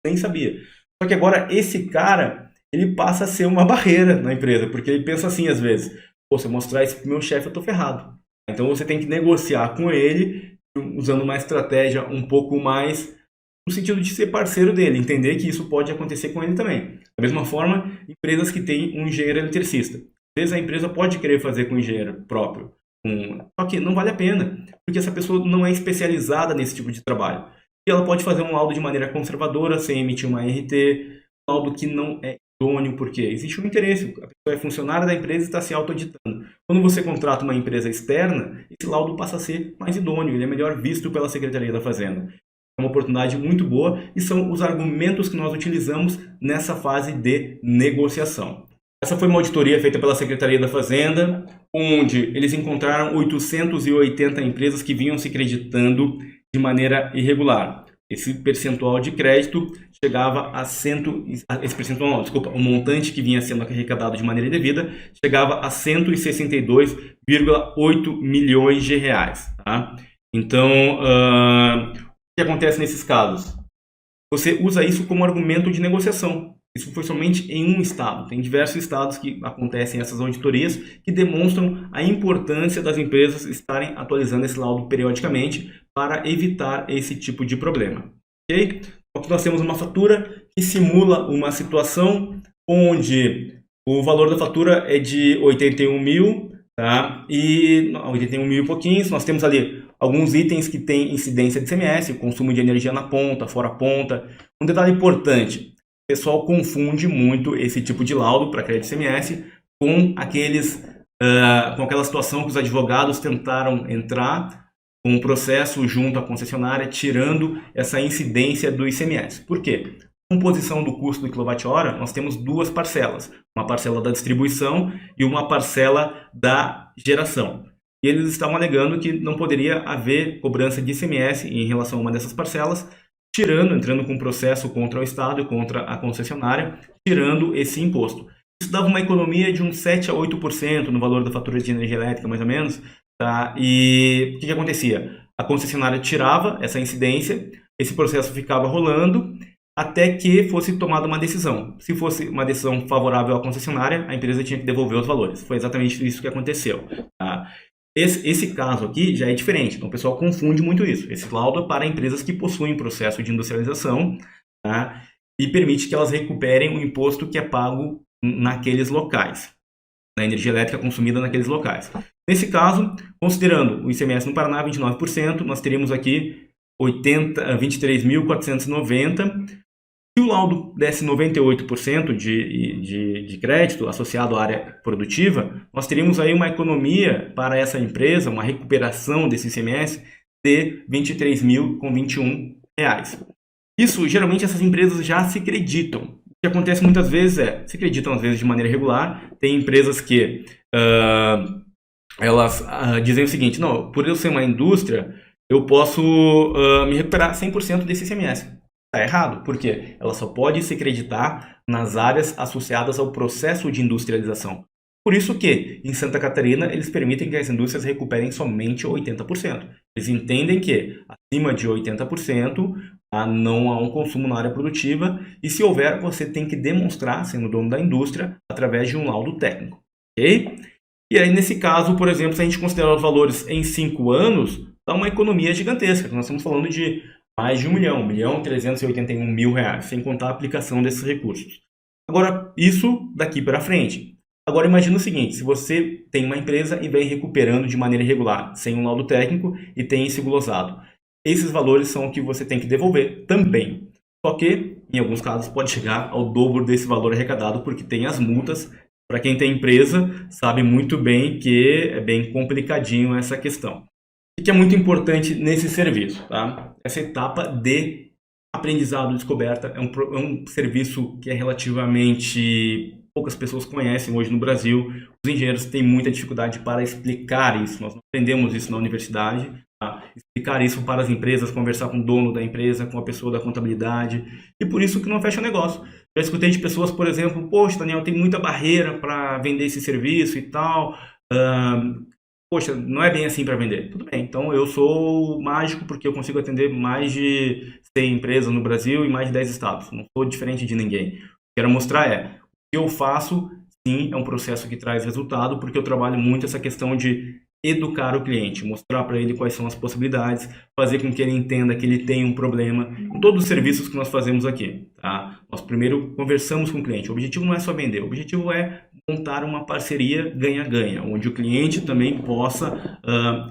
nem sabia. Só que agora esse cara ele passa a ser uma barreira na empresa, porque ele pensa assim às vezes, pô, se eu mostrar isso pro meu chefe eu tô ferrado. Então você tem que negociar com ele, usando uma estratégia um pouco mais no sentido de ser parceiro dele, entender que isso pode acontecer com ele também. Da mesma forma, empresas que têm um engenheiro eletricista. Às vezes a empresa pode querer fazer com o engenheiro próprio, só que não vale a pena, porque essa pessoa não é especializada nesse tipo de trabalho. E ela pode fazer um laudo de maneira conservadora, sem emitir uma RT, um laudo que não é idôneo, porque existe um interesse, a pessoa é funcionária da empresa e está se auto-auditando. Quando você contrata uma empresa externa, esse laudo passa a ser mais idôneo, ele é melhor visto pela Secretaria da Fazenda. É uma oportunidade muito boa e são os argumentos que nós utilizamos nessa fase de negociação. Essa foi uma auditoria feita pela Secretaria da Fazenda, onde eles encontraram 880 empresas que vinham se acreditando de maneira irregular. Esse percentual de crédito chegava a esse percentual não, desculpa, o montante que vinha sendo arrecadado de maneira indevida chegava a 162,8 milhões de reais. Tá? Então, o que acontece nesses casos? Você usa isso como argumento de negociação. Isso foi somente em um estado. Tem diversos estados que acontecem essas auditorias que demonstram a importância das empresas estarem atualizando esse laudo periodicamente para evitar esse tipo de problema. Ok? Então, aqui nós temos uma fatura que simula uma situação onde o valor da fatura é de 81 mil, tá? E 81 mil e pouquinhos. Nós temos ali alguns itens que têm incidência de ICMS, consumo de energia na ponta, fora a ponta. Um detalhe importante. O pessoal confunde muito esse tipo de laudo para crédito ICMS com aquela situação que os advogados tentaram entrar com um processo junto à concessionária, tirando essa incidência do ICMS. Por quê? Na composição do custo do quilowatt-hora, nós temos duas parcelas. Uma parcela da distribuição e uma parcela da geração. E eles estavam alegando que não poderia haver cobrança de ICMS em relação a uma dessas parcelas, entrando com um processo contra o Estado e contra a concessionária, tirando esse imposto. Isso dava uma economia de uns 7 a 8% no valor da fatura de energia elétrica, mais ou menos. Tá? E o que acontecia? A concessionária tirava essa incidência, esse processo ficava rolando, até que fosse tomada uma decisão. Se fosse uma decisão favorável à concessionária, a empresa tinha que devolver os valores. Foi exatamente isso que aconteceu. Tá? Esse caso aqui já é diferente, então o pessoal confunde muito isso. Esse laudo é para empresas que possuem processo de industrialização, tá? E permite que elas recuperem o imposto que é pago naqueles locais, na energia elétrica consumida naqueles locais. Nesse caso, considerando o ICMS no Paraná 29%, nós teríamos aqui 23.490. Se o laudo desse 98% de crédito associado à área produtiva, nós teríamos aí uma economia para essa empresa, uma recuperação desse ICMS de R$ 23.021. Isso, geralmente, essas empresas já se acreditam. O que acontece muitas vezes se acreditam às vezes de maneira irregular. Tem empresas que elas dizem o seguinte: não, por eu ser uma indústria, eu posso me recuperar 100% desse ICMS. Está errado, porque ela só pode se acreditar nas áreas associadas ao processo de industrialização. Por isso que, em Santa Catarina, eles permitem que as indústrias recuperem somente 80%. Eles entendem que, acima de 80%, não há um consumo na área produtiva, e se houver, você tem que demonstrar, sendo dono da indústria, através de um laudo técnico. Ok? E aí, nesse caso, por exemplo, se a gente considerar os valores em 5 anos, dá uma economia gigantesca. Nós estamos falando de mais de 1.381.000 reais, sem contar a aplicação desses recursos. Agora, isso daqui para frente. Agora, imagina o seguinte: se você tem uma empresa e vem recuperando de maneira irregular, sem um laudo técnico e tem esse glosado, esses valores são o que você tem que devolver também. Só que, em alguns casos, pode chegar ao dobro desse valor arrecadado, porque tem as multas. Para quem tem empresa, sabe muito bem que é bem complicadinho essa questão. O que é muito importante nesse serviço? Tá? Essa etapa de aprendizado, descoberta, é um serviço que é relativamente poucas pessoas conhecem hoje no Brasil. Os engenheiros têm muita dificuldade para explicar isso. Nós não aprendemos isso na universidade. Tá? Explicar isso para as empresas, conversar com o dono da empresa, com a pessoa da contabilidade. E por isso que não fecha o negócio. Já escutei de pessoas, por exemplo: poxa, Daniel, tem muita barreira para vender esse serviço e tal. Poxa, não é bem assim para vender. Tudo bem, então eu sou mágico porque eu consigo atender mais de 100 empresas no Brasil e mais de 10 estados. Não sou diferente de ninguém. O que eu quero mostrar o que eu faço, sim, é um processo que traz resultado, porque eu trabalho muito essa questão de educar o cliente, mostrar para ele quais são as possibilidades, fazer com que ele entenda que ele tem um problema em todos os serviços que nós fazemos aqui. Tá? Nós primeiro conversamos com o cliente. O objetivo não é só vender, o objetivo é montar uma parceria ganha-ganha, onde o cliente também possa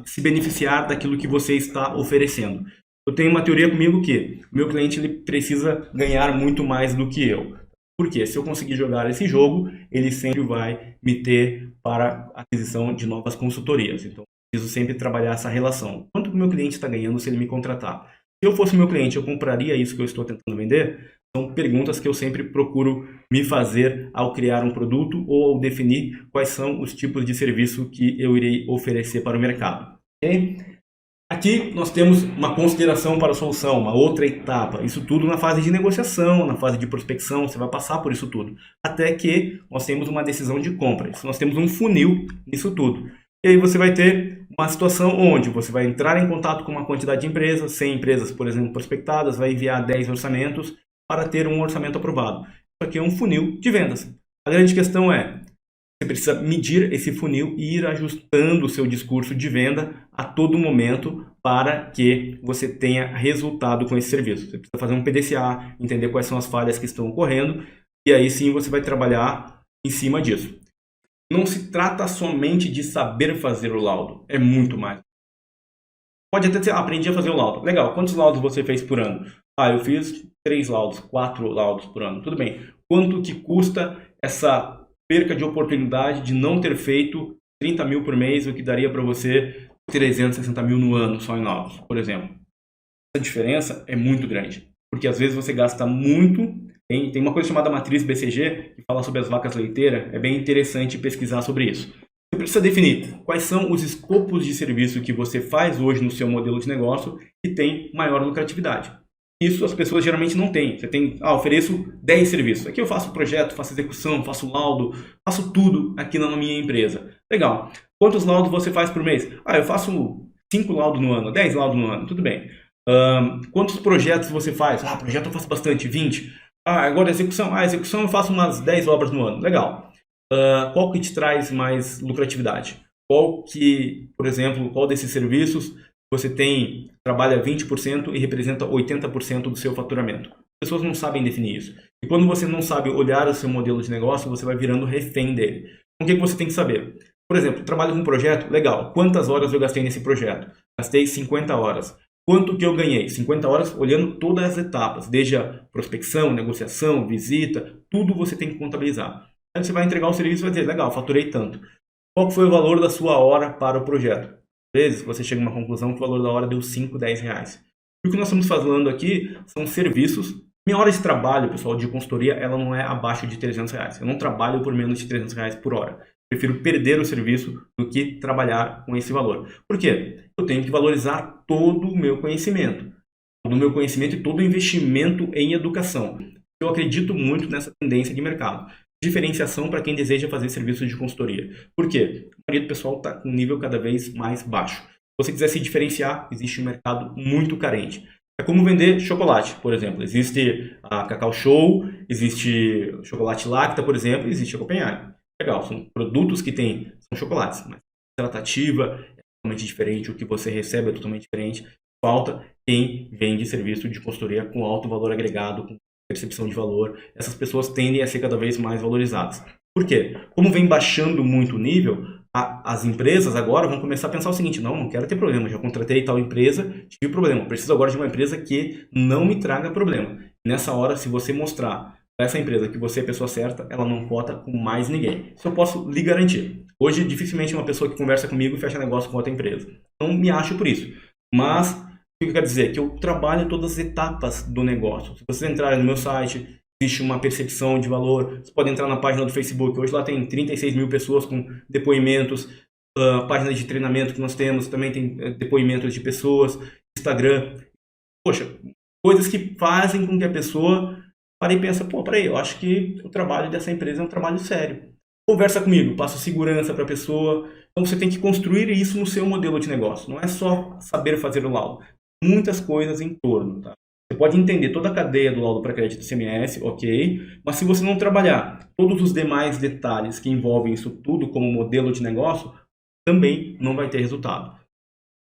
se beneficiar daquilo que você está oferecendo. Eu tenho uma teoria comigo que o meu cliente ele precisa ganhar muito mais do que eu. Porque se eu conseguir jogar esse jogo, ele sempre vai me ter para a aquisição de novas consultorias. Então, eu preciso sempre trabalhar essa relação. Quanto que o meu cliente está ganhando se ele me contratar? Se eu fosse meu cliente, eu compraria isso que eu estou tentando vender? São perguntas que eu sempre procuro me fazer ao criar um produto ou ao definir quais são os tipos de serviço que eu irei oferecer para o mercado. Okay? Aqui nós temos uma consideração para a solução, uma outra etapa. Isso tudo na fase de negociação, na fase de prospecção, você vai passar por isso tudo. Até que nós temos uma decisão de compra. Nós temos um funil nisso tudo. E aí você vai ter uma situação onde você vai entrar em contato com uma quantidade de empresas, 100 empresas, por exemplo, prospectadas, vai enviar 10 orçamentos para ter um orçamento aprovado. Isso aqui é um funil de vendas. A grande questão é, você precisa medir esse funil e ir ajustando o seu discurso de venda a todo momento para que você tenha resultado com esse serviço. Você precisa fazer um PDCA, entender quais são as falhas que estão ocorrendo e aí sim você vai trabalhar em cima disso. Não se trata somente de saber fazer o laudo, é muito mais. Pode até ser, aprendi a fazer o laudo. Legal, quantos laudos você fez por ano? Eu fiz 3 laudos, 4 laudos por ano. Tudo bem. Quanto que custa essa perca de oportunidade de não ter feito 30 mil por mês, o que daria para você 360 mil no ano só em laudos, por exemplo? Essa diferença é muito grande, porque às vezes você gasta muito. Tem uma coisa chamada matriz BCG, que fala sobre as vacas leiteiras, é bem interessante pesquisar sobre isso. Você precisa definir quais são os escopos de serviço que você faz hoje no seu modelo de negócio que tem maior lucratividade. Isso as pessoas geralmente não têm. Você tem, ofereço 10 serviços. Aqui eu faço projeto, faço execução, faço laudo, faço tudo aqui na minha empresa. Legal. Quantos laudos você faz por mês? Eu faço 5 laudos no ano, 10 laudos no ano, tudo bem. Quantos projetos você faz? Projeto eu faço bastante, 20. Agora execução. Execução eu faço umas 10 obras no ano. Legal. Qual que te traz mais lucratividade? Por exemplo, qual desses serviços você trabalha 20% e representa 80% do seu faturamento? As pessoas não sabem definir isso. E quando você não sabe olhar o seu modelo de negócio, você vai virando refém dele. Então, o que você tem que saber? Por exemplo, trabalho com um projeto, legal. Quantas horas eu gastei nesse projeto? Gastei 50 horas. Quanto que eu ganhei? 50 horas olhando todas as etapas, desde a prospecção, negociação, visita, tudo você tem que contabilizar. Aí você vai entregar o serviço e vai dizer, legal, faturei tanto. Qual foi o valor da sua hora para o projeto? Às vezes você chega a uma conclusão que o valor da hora deu 5, 10 reais. E o que nós estamos falando aqui são serviços. Minha hora de trabalho, pessoal, de consultoria, ela não é abaixo de 300 reais. Eu não trabalho por menos de 300 reais por hora. Prefiro perder o serviço do que trabalhar com esse valor. Por quê? Eu tenho que valorizar todo o meu conhecimento. Todo o meu conhecimento e todo o investimento em educação. Eu acredito muito nessa tendência de mercado. Diferenciação para quem deseja fazer serviços de consultoria. Por quê? A maioria do pessoal está com um nível cada vez mais baixo. Se você quiser se diferenciar, existe um mercado muito carente. É como vender chocolate, por exemplo. Existe a Cacau Show, existe chocolate Lacta, por exemplo, e existe a Copenhague. Legal, são produtos que são chocolates, mas a tratativa é totalmente diferente, o que você recebe é totalmente diferente. Falta quem vende serviço de consultoria com alto valor agregado, com percepção de valor. Essas pessoas tendem a ser cada vez mais valorizadas. Por quê? Como vem baixando muito o nível, as empresas agora vão começar a pensar o seguinte, não quero ter problema, já contratei tal empresa, tive problema, preciso agora de uma empresa que não me traga problema. Nessa hora, se você mostrar para essa empresa que você é a pessoa certa, ela não cota com mais ninguém. Isso eu posso lhe garantir. Hoje, dificilmente uma pessoa que conversa comigo fecha negócio com outra empresa. Não me acho por isso. Mas o que eu quero dizer? Que eu trabalho todas as etapas do negócio. Se vocês entrarem no meu site, existe uma percepção de valor. Você pode entrar na página do Facebook. Hoje lá tem 36 mil pessoas com depoimentos. Página de treinamento que nós temos também tem depoimentos de pessoas. Instagram. Poxa, coisas que fazem com que a pessoa pare e pense, peraí, eu acho que o trabalho dessa empresa é um trabalho sério. Conversa comigo, passo segurança para a pessoa. Então você tem que construir isso no seu modelo de negócio. Não é só saber fazer o laudo. Muitas coisas em torno, tá? Você pode entender toda a cadeia do laudo para crédito CMS, ok, mas se você não trabalhar todos os demais detalhes que envolvem isso tudo como modelo de negócio, também não vai ter resultado.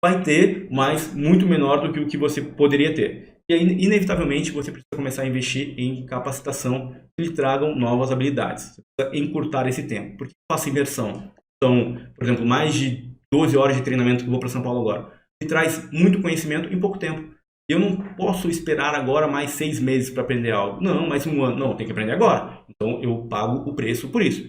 Vai ter, mas muito menor do que o que você poderia ter. E aí, inevitavelmente, você precisa começar a investir em capacitação que lhe tragam novas habilidades. Você precisa encurtar esse tempo. Por que eu faço imersão? São, por exemplo, mais de 12 horas de treinamento que eu vou para São Paulo agora. Me traz muito conhecimento em pouco tempo. Eu não posso esperar agora mais 6 meses para aprender algo. Não, mais um ano. Não, tem que aprender agora. Então, eu pago o preço por isso.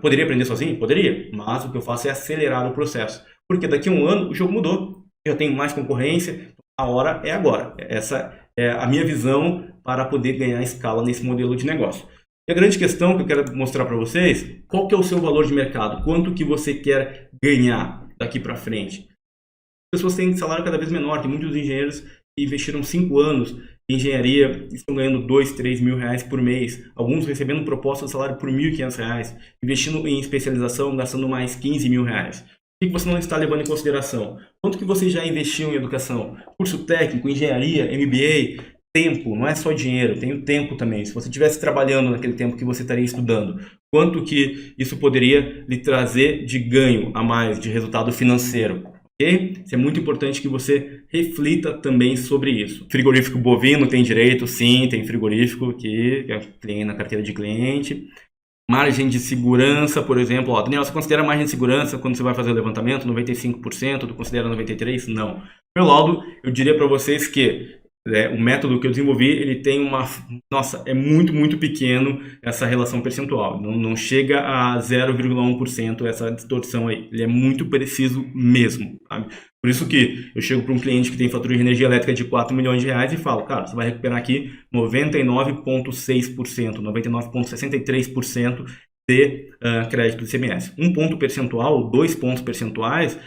Poderia aprender sozinho? Poderia. Mas o que eu faço é acelerar o processo. Porque daqui a um ano o jogo mudou. Eu tenho mais concorrência. A hora é agora. Essa é a minha visão para poder ganhar escala nesse modelo de negócio. E a grande questão que eu quero mostrar para vocês, qual que é o seu valor de mercado? Quanto que você quer ganhar daqui para frente? pessoas têm salário cada vez menor. Tem muitos engenheiros que investiram 5 anos em engenharia e estão ganhando 2, 3 mil reais por mês. Alguns recebendo proposta de salário por R$ 1.500. Investindo em especialização, gastando mais 15 mil reais. O que você não está levando em consideração? Quanto que você já investiu em educação? Curso técnico, engenharia, MBA, tempo, não é só dinheiro, tem o tempo também. Se você estivesse trabalhando naquele tempo que você estaria estudando, quanto que isso poderia lhe trazer de ganho a mais, de resultado financeiro? Ok? Isso é muito importante que você reflita também sobre isso. Frigorífico bovino tem direito? Sim, tem frigorífico aqui, que tem na carteira de cliente. Margem de segurança, por exemplo, Daniel, você considera margem de segurança quando você vai fazer o levantamento 95%, tu considera 93%? Não. Meu laudo, eu diria para vocês que o método que eu desenvolvi, ele tem uma... Nossa, é muito, muito pequeno essa relação percentual. Não chega a 0,1% essa distorção aí. Ele é muito preciso mesmo, sabe? Por isso que eu chego para um cliente que tem fatura de energia elétrica de 4 milhões de reais e falo, cara, você vai recuperar aqui 99,6%, 99,63% de crédito do ICMS. Um ponto percentual, 2 pontos percentuais,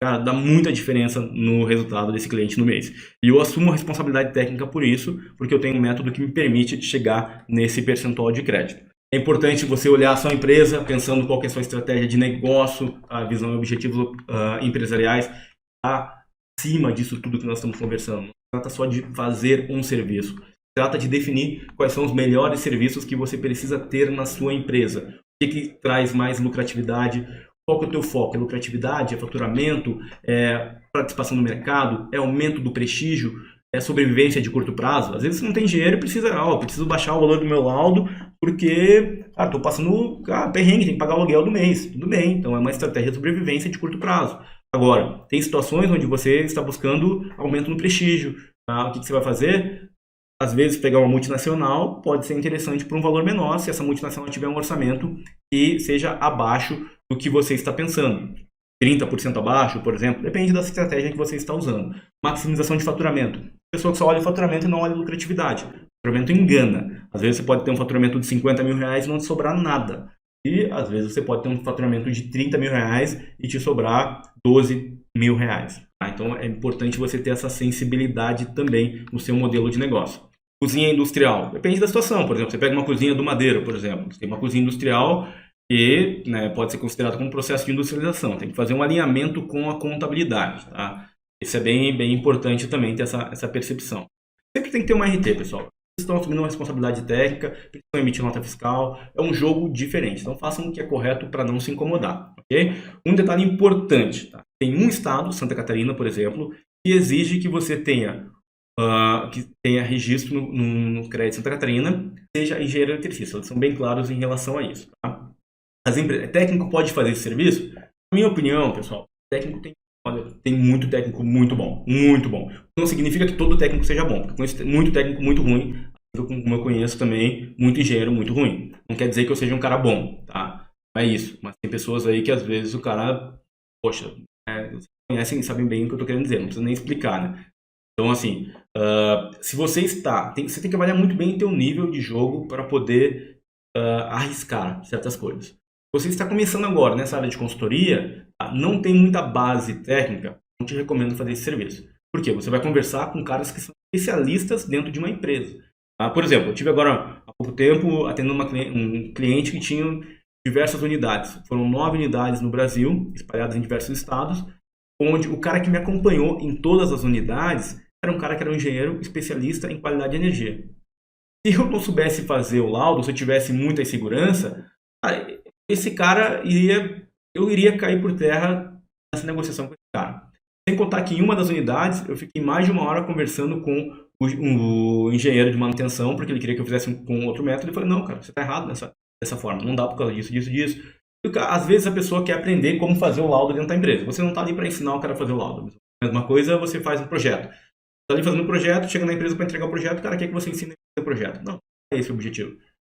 cara, dá muita diferença no resultado desse cliente no mês. E eu assumo a responsabilidade técnica por isso, porque eu tenho um método que me permite chegar nesse percentual de crédito. É importante você olhar a sua empresa, pensando qual que é a sua estratégia de negócio, a visão e objetivos empresariais, acima disso tudo que nós estamos conversando. Não se trata só de fazer um serviço. Se trata de definir quais são os melhores serviços que você precisa ter na sua empresa. O que traz mais lucratividade? Qual que é o teu foco? É lucratividade? É faturamento? É participação no mercado? É aumento do prestígio? É sobrevivência de curto prazo? Às vezes você não tem dinheiro e precisa, preciso baixar o valor do meu laudo porque, estou passando perrengue, tem que pagar o aluguel do mês. Tudo bem, então é uma estratégia de sobrevivência de curto prazo. Agora, tem situações onde você está buscando aumento no prestígio. O que você vai fazer? Às vezes, pegar uma multinacional pode ser interessante por um valor menor se essa multinacional tiver um orçamento que seja abaixo do que você está pensando. 30% abaixo, por exemplo, depende da estratégia que você está usando. Maximização de faturamento. A pessoa que só olha o faturamento e não olha a lucratividade. O faturamento engana. Às vezes você pode ter um faturamento de 50 mil reais e não te sobrar nada. E às vezes você pode ter um faturamento de 30 mil reais e te sobrar 12 mil reais. Então é importante você ter essa sensibilidade também no seu modelo de negócio. Cozinha industrial. Depende da situação. Por exemplo, você pega uma cozinha do Madeiro, por exemplo. Você tem uma cozinha industrial que pode ser considerado como um processo de industrialização. Tem que fazer um alinhamento com a contabilidade. Tá? Isso é bem, bem importante também, ter essa percepção. Sempre tem que ter uma RT, pessoal. Vocês estão assumindo uma responsabilidade técnica, precisam emitir nota fiscal. É um jogo diferente. Então façam o que é correto para não se incomodar. Okay? Um detalhe importante. Tá? Tem um estado, Santa Catarina, por exemplo, que exige que você tenha registro no CREA de Santa Catarina, seja engenheiro eletricista. Eles são bem claros em relação a isso. Tá? Técnico pode fazer esse serviço? Na minha opinião, pessoal, técnico tem muito técnico muito bom. Muito bom. Não significa que todo técnico seja bom. Eu conheço muito técnico muito ruim, como eu conheço também muito engenheiro muito ruim. Não quer dizer que eu seja um cara bom, tá? Não é isso. Mas tem pessoas aí que às vezes o cara, poxa, vocês conhecem e sabem bem o que eu tô querendo dizer. Não precisa nem explicar, né? Então, assim, se você você tem que avaliar muito bem o teu nível de jogo para poder arriscar certas coisas. Você está começando agora nessa área de consultoria, não tem muita base técnica, não te recomendo fazer esse serviço. Por quê? Você vai conversar com caras que são especialistas dentro de uma empresa. Por exemplo, eu tive agora, há pouco tempo, atendendo um cliente que tinha diversas unidades. Foram 9 unidades no Brasil, espalhadas em diversos estados, onde o cara que me acompanhou em todas as unidades era um cara que era um engenheiro especialista em qualidade de energia. Se eu não soubesse fazer o laudo, se eu tivesse muita insegurança, esse cara eu iria cair por terra nessa negociação com esse cara. Sem contar que em uma das unidades eu fiquei mais de 1 hora conversando com o engenheiro de manutenção, porque ele queria que eu fizesse com outro método. Eu falei, não, cara, você está errado dessa forma, não dá por causa disso. Às vezes a pessoa quer aprender como fazer o laudo dentro da empresa. Você não está ali para ensinar o cara a fazer o laudo. A mesma coisa, você faz um projeto. Você está ali fazendo um projeto, chega na empresa para entregar o projeto, o cara quer que você ensine a fazer o projeto. Não, é esse o objetivo.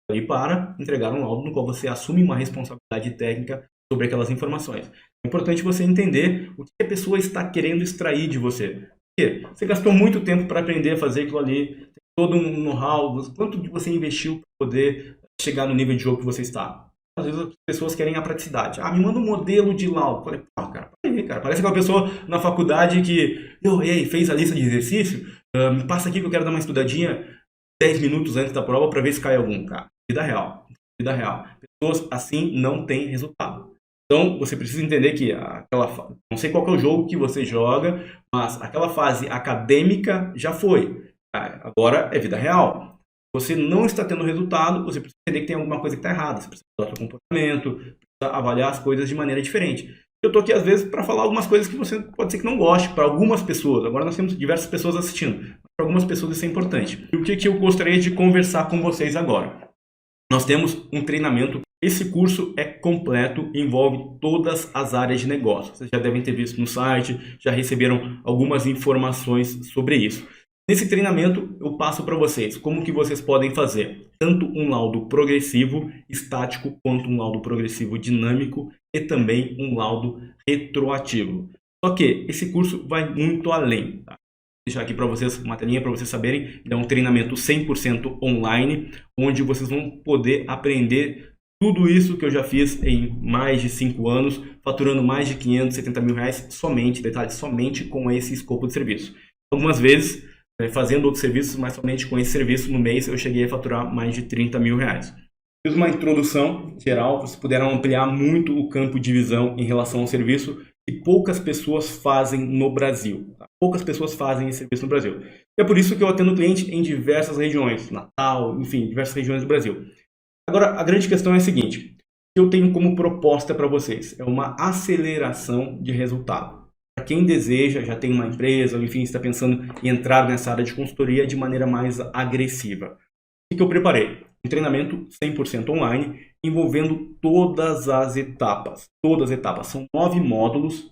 Ali para entregar um laudo no qual você assume uma responsabilidade técnica sobre aquelas informações. É importante você entender o que a pessoa está querendo extrair de você. Porque você gastou muito tempo para aprender a fazer aquilo ali, tem todo um know-how, quanto você investiu para poder chegar no nível de jogo que você está. Às vezes as pessoas querem a praticidade. Me manda um modelo de laudo. Falei, cara, peraí, cara. Parece aquela pessoa na faculdade que, e aí, fez a lista de exercício? Me passa aqui que eu quero dar uma estudadinha 10 minutos antes da prova para ver se cai algum, cara. Vida real. Vida real. Pessoas assim não têm resultado. Então, você precisa entender que não sei qual que é o jogo que você joga, mas aquela fase acadêmica já foi. Agora é vida real. Você não está tendo resultado, você precisa entender que tem alguma coisa que está errada. Você precisa mudar seu comportamento, precisa avaliar as coisas de maneira diferente. Eu estou aqui, às vezes, para falar algumas coisas que você pode ser que não goste, para algumas pessoas. Agora nós temos diversas pessoas assistindo. Para algumas pessoas isso é importante. E o que eu gostaria de conversar com vocês agora? Nós temos um treinamento. Esse curso é completo, envolve todas as áreas de negócio. Vocês já devem ter visto no site, já receberam algumas informações sobre isso. Nesse treinamento, eu passo para vocês como que vocês podem fazer tanto um laudo progressivo estático quanto um laudo progressivo dinâmico e também um laudo retroativo. Só que esse curso vai muito além. Tá? Vou deixar aqui para vocês uma telinha para vocês saberem. É um treinamento 100% online, onde vocês vão poder aprender tudo isso que eu já fiz em mais de 5 anos, faturando mais de 570 mil reais somente, detalhe, somente com esse escopo de serviço. Algumas vezes fazendo outros serviços, mas somente com esse serviço no mês eu cheguei a faturar mais de 30 mil reais. Fiz uma introdução geral, vocês puderam ampliar muito o campo de visão em relação ao serviço que poucas pessoas fazem no Brasil. Tá? Poucas pessoas fazem esse serviço no Brasil. E é por isso que eu atendo cliente em diversas regiões, Natal, enfim, diversas regiões do Brasil. Agora, a grande questão é a seguinte, o que eu tenho como proposta para vocês é uma aceleração de resultado. Para quem deseja, já tem uma empresa, ou enfim, está pensando em entrar nessa área de consultoria de maneira mais agressiva. O que eu preparei? Um treinamento 100% online, envolvendo todas as etapas. Todas as etapas. São 9 módulos,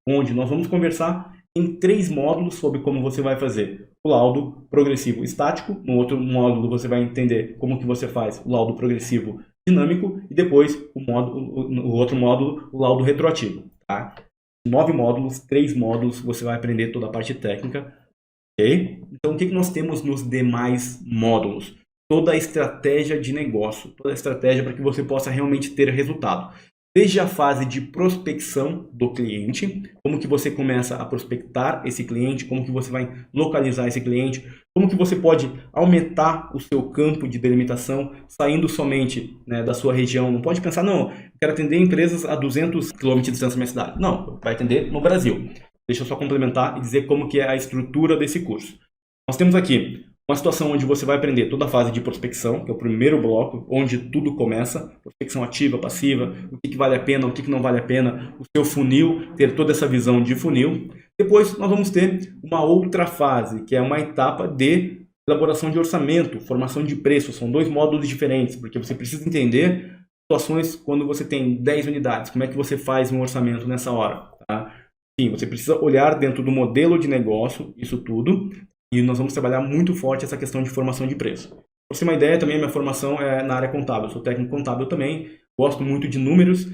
onde nós vamos conversar em 3 módulos sobre como você vai fazer o laudo progressivo estático. No outro módulo você vai entender como que você faz o laudo progressivo dinâmico. E depois o outro módulo, o laudo retroativo. Tá? 9 módulos, 3 módulos, você vai aprender toda a parte técnica, ok? Então, o que nós temos nos demais módulos? Toda a estratégia de negócio, toda a estratégia para que você possa realmente ter resultado. Desde a fase de prospecção do cliente, como que você começa a prospectar esse cliente, como que você vai localizar esse cliente, como que você pode aumentar o seu campo de delimitação, saindo somente da sua região. Não pode pensar, não, eu quero atender empresas a 200 km de distância da minha cidade. Não, vai atender no Brasil. Deixa eu só complementar e dizer como que é a estrutura desse curso. Nós temos aqui uma situação onde você vai aprender toda a fase de prospecção, que é o primeiro bloco, onde tudo começa. Prospecção ativa, passiva, o que vale a pena, o que não vale a pena, o seu funil, ter toda essa visão de funil. Depois nós vamos ter uma outra fase, que é uma etapa de elaboração de orçamento, formação de preço. São 2 módulos diferentes, porque você precisa entender situações quando você tem 10 unidades. Como é que você faz um orçamento nessa hora? Tá? Sim, você precisa olhar dentro do modelo de negócio, isso tudo. E nós vamos trabalhar muito forte essa questão de formação de preço. Para você ter uma ideia, também a minha formação é na área contábil. Eu sou técnico contábil também, gosto muito de números.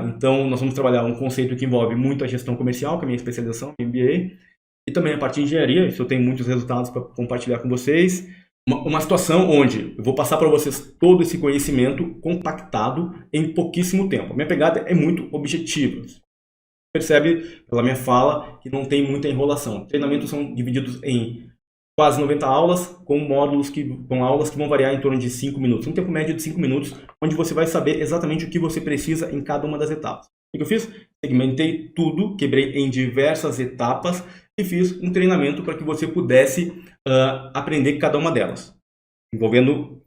Então, nós vamos trabalhar um conceito que envolve muito a gestão comercial, que é a minha especialização, MBA. E também a parte de engenharia, isso eu tenho muitos resultados para compartilhar com vocês. Uma situação onde eu vou passar para vocês todo esse conhecimento compactado em pouquíssimo tempo. A minha pegada é muito objetiva. Percebe pela minha fala que não tem muita enrolação. Treinamentos são divididos em quase 90 aulas, com aulas que vão variar em torno de 5 minutos. Um tempo médio de 5 minutos, onde você vai saber exatamente o que você precisa em cada uma das etapas. O que eu fiz? Segmentei tudo, quebrei em diversas etapas e fiz um treinamento para que você pudesse aprender cada uma delas,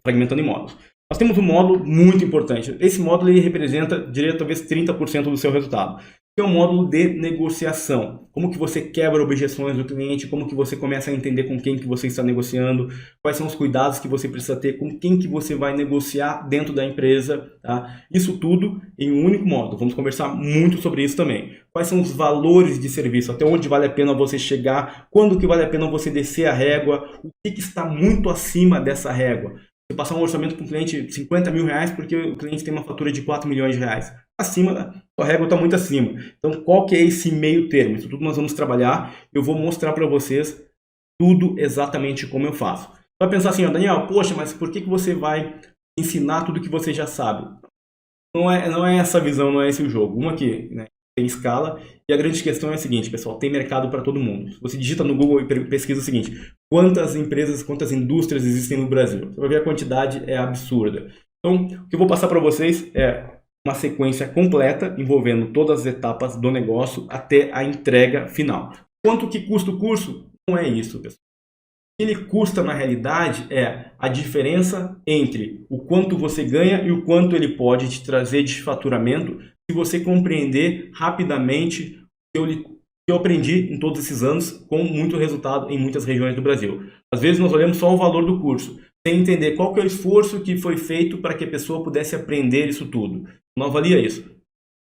fragmentando em módulos. Nós temos um módulo muito importante. Esse módulo ele representa, diria, talvez 30% do seu resultado. Que é um módulo de negociação. Como que você quebra objeções do cliente, como que você começa a entender com quem que você está negociando, quais são os cuidados que você precisa ter, com quem que você vai negociar dentro da empresa. Tá? Isso tudo em um único módulo. Vamos conversar muito sobre isso também. Quais são os valores de serviço, até onde vale a pena você chegar, quando que vale a pena você descer a régua, o que está muito acima dessa régua. Você passar um orçamento com o cliente de 50 mil reais porque o cliente tem uma fatura de 4 milhões de reais. Acima, a régua está muito acima. Então, qual que é esse meio termo? Isso tudo nós vamos trabalhar. Eu vou mostrar para vocês tudo exatamente como eu faço. Vai pensar assim, Daniel, poxa, mas por que você vai ensinar tudo que você já sabe? não é essa a visão, não é esse o jogo. Uma que, né, tem escala, e a grande questão é a seguinte, pessoal, tem mercado para todo mundo. Se você digita no Google e pesquisa o seguinte, quantas empresas, quantas indústrias existem no Brasil? Você vai ver a quantidade é absurda. Então, o que eu vou passar para vocês é uma sequência completa envolvendo todas as etapas do negócio até a entrega final. Quanto que custa o curso? Não é isso, pessoal. O que ele custa na realidade é a diferença entre o quanto você ganha e o quanto ele pode te trazer de faturamento se você compreender rapidamente o que eu aprendi em todos esses anos com muito resultado em muitas regiões do Brasil. Às vezes nós olhamos só o valor do curso, sem entender qual que é o esforço que foi feito para que a pessoa pudesse aprender isso tudo. Não avalia isso.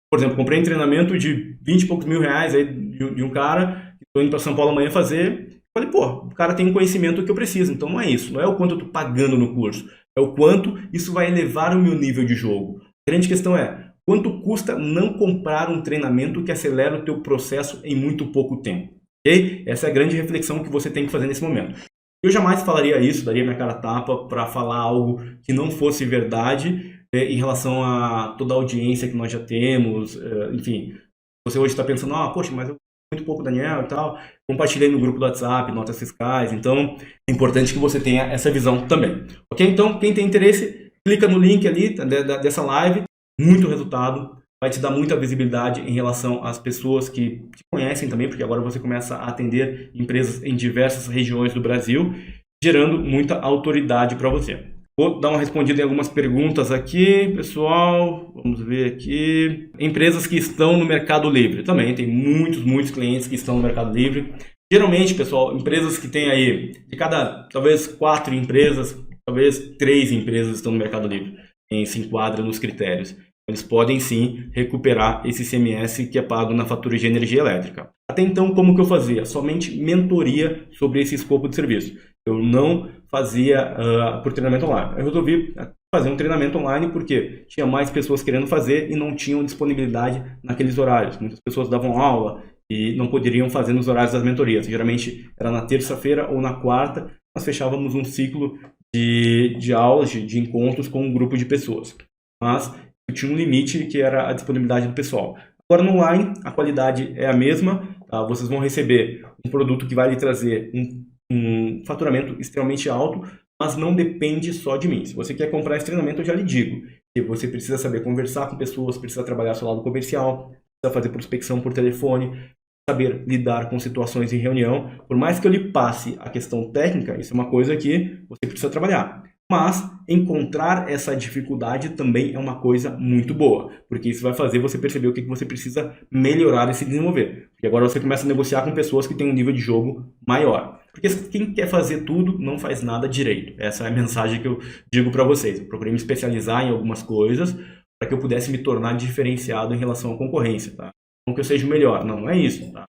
Por exemplo, comprei um treinamento de 20 e poucos mil reais aí de um cara, que estou indo para São Paulo amanhã fazer. Falei, pô, o cara tem um conhecimento que eu preciso. Então não é isso, não é o quanto eu estou pagando no curso, é o quanto isso vai elevar o meu nível de jogo. A grande questão é, quanto custa não comprar um treinamento que acelera o teu processo em muito pouco tempo? Ok? Essa é a grande reflexão que você tem que fazer nesse momento. Eu jamais falaria isso, daria minha cara a tapa para falar algo que não fosse verdade em relação a toda a audiência que nós já temos, enfim. Você hoje está pensando, poxa, mas eu muito pouco Daniel e tal, compartilhei no grupo do WhatsApp, notas fiscais, então é importante que você tenha essa visão também, ok? Então, quem tem interesse, clica no link ali dessa live, muito resultado, vai te dar muita visibilidade em relação às pessoas que te conhecem também, porque agora você começa a atender empresas em diversas regiões do Brasil, gerando muita autoridade para você. Vou dar uma respondida em algumas perguntas aqui, pessoal. Vamos ver aqui. Empresas que estão no Mercado Livre. Também tem muitos clientes que estão no Mercado Livre. Geralmente, pessoal, empresas que tem aí, de cada, talvez 4 empresas, talvez 3 empresas estão no Mercado Livre. Quem se enquadra nos critérios. Eles podem sim recuperar esse ICMS que é pago na fatura de energia elétrica. Até então, como que eu fazia? Somente mentoria sobre esse escopo de serviço. Eu não fazia por treinamento online. Eu resolvi fazer um treinamento online porque tinha mais pessoas querendo fazer e não tinham disponibilidade naqueles horários. Muitas pessoas davam aula e não poderiam fazer nos horários das mentorias. Geralmente era na terça-feira ou na quarta. Nós fechávamos um ciclo de aulas, de encontros com um grupo de pessoas. Mas eu tinha um limite que era a disponibilidade do pessoal. Agora no online a qualidade é a mesma. Tá? Vocês vão receber um produto que vai lhe trazer um faturamento extremamente alto, mas não depende só de mim. Se você quer comprar esse treinamento, eu já lhe digo que você precisa saber conversar com pessoas, precisa trabalhar seu lado comercial, precisa fazer prospecção por telefone, saber lidar com situações em reunião. Por mais que eu lhe passe a questão técnica, isso é uma coisa que você precisa trabalhar. Mas encontrar essa dificuldade também é uma coisa muito boa, porque isso vai fazer você perceber o que você precisa melhorar e se desenvolver. Porque agora você começa a negociar com pessoas que têm um nível de jogo maior. Porque quem quer fazer tudo não faz nada direito. Essa é a mensagem que eu digo para vocês. Eu procurei me especializar em algumas coisas para que eu pudesse me tornar diferenciado em relação à concorrência. Tá? Não que eu seja o melhor, não é isso. Tá?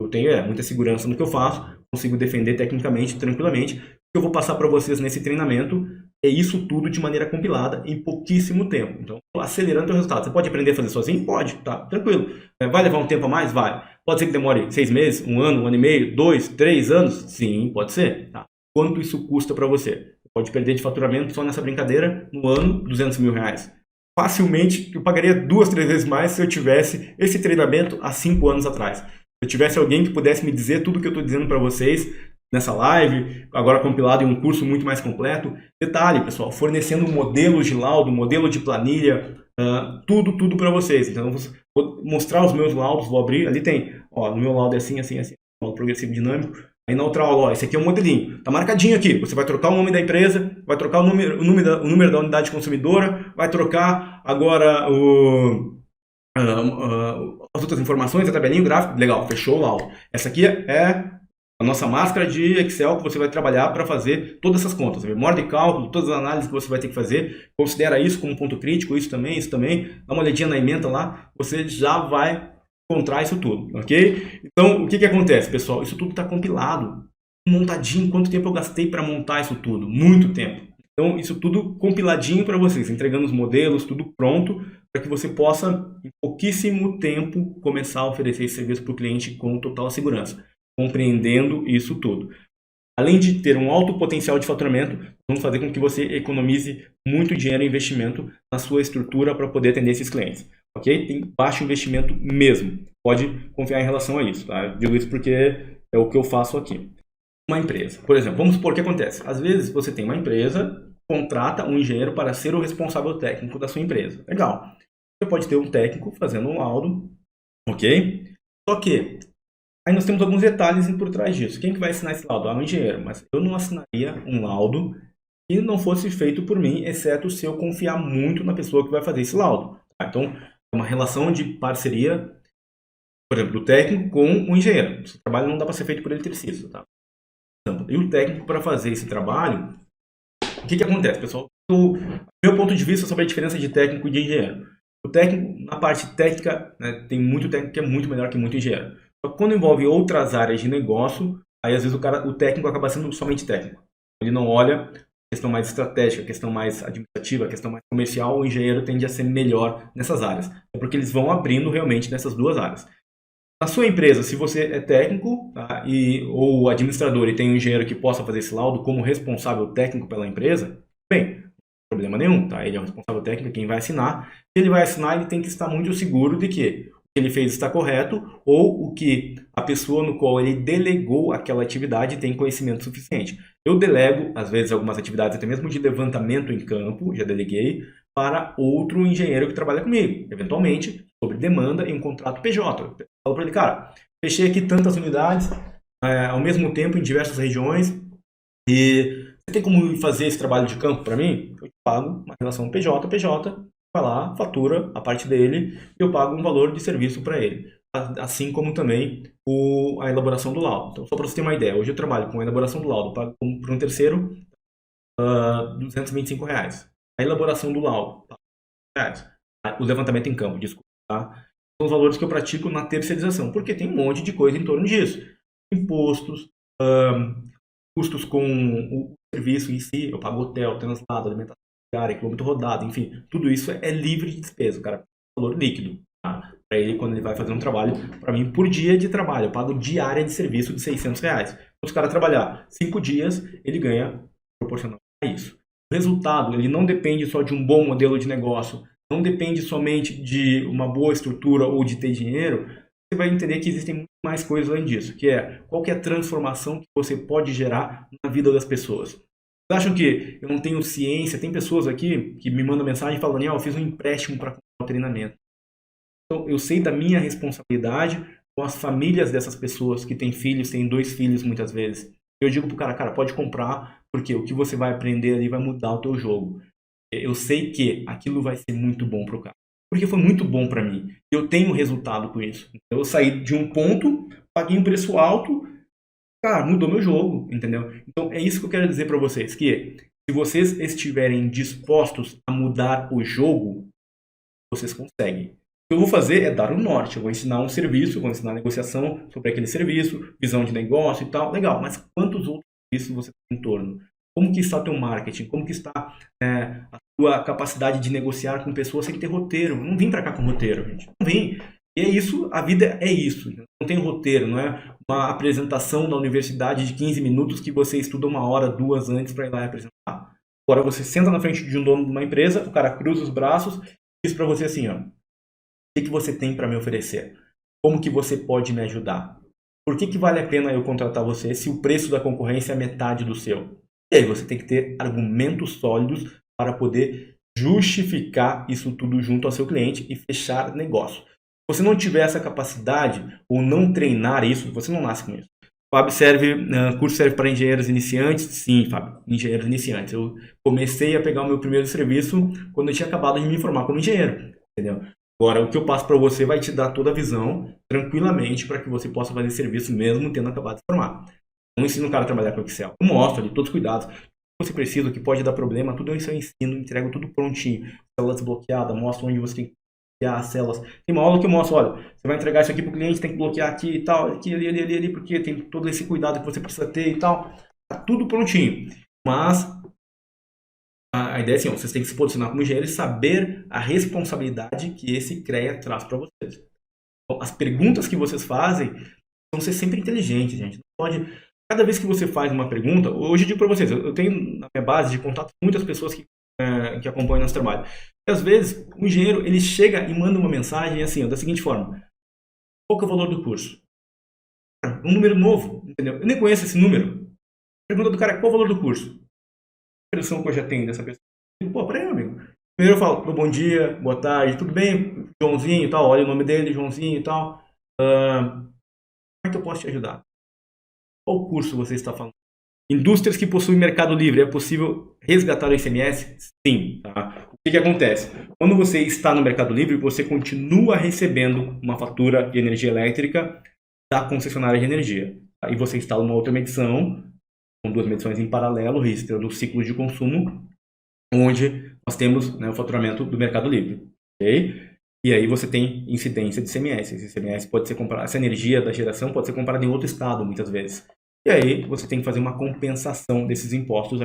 Eu tenho muita segurança no que eu faço, consigo defender tecnicamente, tranquilamente. O que eu vou passar para vocês nesse treinamento é isso tudo de maneira compilada em pouquíssimo tempo. Então, acelerando o resultado. Você pode aprender a fazer sozinho? Pode, tá? Tranquilo. Vai levar um tempo a mais? Vai. Pode ser que demore 6 meses, 1 ano, 1 ano e meio, 2, 3 anos? Sim, pode ser. Tá? Quanto isso custa para você? Você pode perder de faturamento só nessa brincadeira, no ano, 200 mil reais. Facilmente, eu pagaria 2, 3 vezes mais se eu tivesse esse treinamento há 5 anos atrás. Se eu tivesse alguém que pudesse me dizer tudo o que eu estou dizendo para vocês nessa live, agora compilado em um curso muito mais completo. Detalhe, pessoal, fornecendo modelos de laudo, modelo de planilha, tudo para vocês. Então, vou mostrar os meus laudos, vou abrir, ali tem, no meu laudo é assim, laudo progressivo dinâmico. Aí na outra aula, esse aqui é um modelinho, tá marcadinho aqui, você vai trocar o nome da empresa, vai trocar o número da unidade consumidora, vai trocar agora as outras informações, a tabelinha, o gráfico, legal, fechou o laudo. Essa aqui é a nossa máscara de Excel que você vai trabalhar para fazer todas essas contas. A memória de cálculo, todas as análises que você vai ter que fazer. Considera isso como ponto crítico, isso também. Dá uma olhadinha na ementa lá, você já vai encontrar isso tudo, ok? Então, o que acontece, pessoal? Isso tudo está compilado, montadinho. Quanto tempo eu gastei para montar isso tudo? Muito tempo. Então, isso tudo compiladinho para vocês, entregando os modelos, tudo pronto, para que você possa, em pouquíssimo tempo, começar a oferecer esse serviço para o cliente com total segurança, compreendendo isso tudo. além de ter um alto potencial de faturamento, vamos fazer com que você economize muito dinheiro em investimento na sua estrutura para poder atender esses clientes. Ok? Tem baixo investimento mesmo. Pode confiar em relação a isso. Tá? Eu digo isso porque é o que eu faço aqui. Uma empresa. Por exemplo, vamos supor que acontece. Às vezes você tem uma empresa, contrata um engenheiro para ser o responsável técnico da sua empresa. Legal. Você pode ter um técnico fazendo um laudo, ok? Só que aí nós temos alguns detalhes por trás disso. Quem que vai assinar esse laudo? Um engenheiro. Mas eu não assinaria um laudo que não fosse feito por mim, exceto se eu confiar muito na pessoa que vai fazer esse laudo. Tá? Então, é uma relação de parceria, por exemplo, do técnico com o engenheiro. Esse trabalho não dá para ser feito por eletricista. Tá? E o técnico, para fazer esse trabalho, o que acontece, pessoal? Meu ponto de vista sobre a diferença de técnico e de engenheiro. O técnico, na parte técnica, né, tem muito técnico que é muito melhor que muito engenheiro. Só que quando envolve outras áreas de negócio, aí às vezes o técnico acaba sendo somente técnico. Ele não olha a questão mais estratégica, a questão mais administrativa, a questão mais comercial. O engenheiro tende a ser melhor nessas áreas. É porque eles vão abrindo realmente nessas duas áreas. Na sua empresa, se você é técnico, tá, ou administrador e tem um engenheiro que possa fazer esse laudo como responsável técnico pela empresa, bem, não tem problema nenhum, tá? Ele é o responsável técnico, quem vai assinar. Se ele vai assinar, ele tem que estar muito seguro de que o que ele fez está correto ou o que a pessoa no qual ele delegou aquela atividade tem conhecimento suficiente. Eu delego, às vezes, algumas atividades até mesmo de levantamento em campo, já deleguei, para outro engenheiro que trabalha comigo, eventualmente, sobre demanda em um contrato PJ. Eu falo para ele, cara, fechei aqui tantas unidades ao mesmo tempo em diversas regiões e você tem como fazer esse trabalho de campo para mim? Eu te pago uma relação PJ, vai lá, fatura a parte dele e eu pago um valor de serviço para ele. Assim como também a elaboração do laudo. Então, só para você ter uma ideia, hoje eu trabalho com a elaboração do laudo, pago para um terceiro R$225. A elaboração do laudo, R$100. O levantamento em campo, desculpa, tá? São os valores que eu pratico na terceirização, porque tem um monte de coisa em torno disso. Impostos, custos com o serviço em si, eu pago hotel, translado, alimentação diária, quilômetro rodado, enfim, tudo isso é livre de despesa, o cara paga valor líquido, tá? Para ele, quando ele vai fazer um trabalho, para mim, por dia de trabalho, eu pago diária de serviço de R$600. Se o cara trabalhar 5 dias, ele ganha proporcional a isso. O resultado, ele não depende só de um bom modelo de negócio, não depende somente de uma boa estrutura ou de ter dinheiro. Você vai entender que existem muito mais coisas além disso, que é qual que é a transformação que você pode gerar na vida das pessoas. Vocês acham que eu não tenho ciência? Tem pessoas aqui que me mandam mensagem falando, eu fiz um empréstimo para comprar o treinamento. Então, eu sei da minha responsabilidade com as famílias dessas pessoas que têm filhos, têm 2 filhos muitas vezes. Eu digo pro cara, pode comprar, porque o que você vai aprender ali vai mudar o teu jogo. Eu sei que aquilo vai ser muito bom pro cara. Porque foi muito bom para mim. Eu tenho resultado com isso. Eu saí de um ponto, paguei um preço alto, cara, mudou meu jogo, entendeu? Então é isso que eu quero dizer para vocês, que se vocês estiverem dispostos a mudar o jogo, vocês conseguem. O que eu vou fazer é dar o norte. Eu vou ensinar um serviço, vou ensinar negociação sobre aquele serviço, visão de negócio e tal. Legal, mas quantos outros serviços você tem em torno? Como que está o teu marketing? Como que está a tua capacidade de negociar com pessoas sem ter roteiro? Não vim para cá com roteiro, gente. Não vim. E é isso, a vida é isso. Não tem roteiro, não é uma apresentação da universidade de 15 minutos que você estuda 1 hora, 2 antes para ir lá e apresentar. Agora você senta na frente de um dono de uma empresa, o cara cruza os braços e diz para você assim, ó, o que você tem para me oferecer? Como que você pode me ajudar? Por que vale a pena eu contratar você se o preço da concorrência é metade do seu? E aí você tem que ter argumentos sólidos para poder justificar isso tudo junto ao seu cliente e fechar negócio. Se você não tiver essa capacidade ou não treinar isso, você não nasce com isso. Fábio, curso serve para engenheiros iniciantes? Sim, Fábio, engenheiros iniciantes. Eu comecei a pegar o meu primeiro serviço quando eu tinha acabado de me formar como engenheiro, entendeu? Agora, o que eu passo para você vai te dar toda a visão, tranquilamente, para que você possa fazer serviço mesmo tendo acabado de se formar. Não ensino o cara a trabalhar com Excel. Eu mostro ali todos os cuidados. O que você precisa, o que pode dar problema, tudo isso eu ensino, entrego tudo prontinho. Célula desbloqueada, mostro onde você tem que bloquear as células. Tem uma aula que eu mostro, olha, você vai entregar isso aqui para o cliente, tem que bloquear aqui e tal, aqui, ali, porque tem todo esse cuidado que você precisa ter e tal. Tá tudo prontinho. Mas a ideia é assim, vocês têm que se posicionar como engenheiro e saber a responsabilidade que esse CREA traz para vocês. Então, as perguntas que vocês fazem vão ser sempre inteligentes, gente. Não pode... cada vez que você faz uma pergunta, hoje eu digo para vocês, eu tenho na minha base de contato muitas pessoas que acompanham nosso trabalho. E às vezes o engenheiro ele chega e manda uma mensagem assim, ó, da seguinte forma: qual que é o valor do curso? Um número novo, entendeu? Eu nem conheço esse número. Pergunta do cara: qual o valor do curso? A impressão que eu já tenho dessa pessoa. Eu digo: pô, peraí, meu amigo. Primeiro eu falo: bom dia, boa tarde, tudo bem? Joãozinho e tal, olha o nome dele, Joãozinho e tal. Como é que eu posso te ajudar? Qual curso você está falando? Indústrias que possuem mercado livre, é possível resgatar o ICMS? Sim. Tá? O que acontece? Quando você está no mercado livre, você continua recebendo uma fatura de energia elétrica da concessionária de energia. Tá? E você instala uma outra medição, com duas medições em paralelo, registrando o ciclo de consumo, onde nós temos, né, o faturamento do mercado livre. Okay? E aí você tem incidência de ICMS. Esse ICMS pode ser comprado, essa energia da geração pode ser comprada em outro estado, muitas vezes. E aí você tem que fazer uma compensação desses impostos.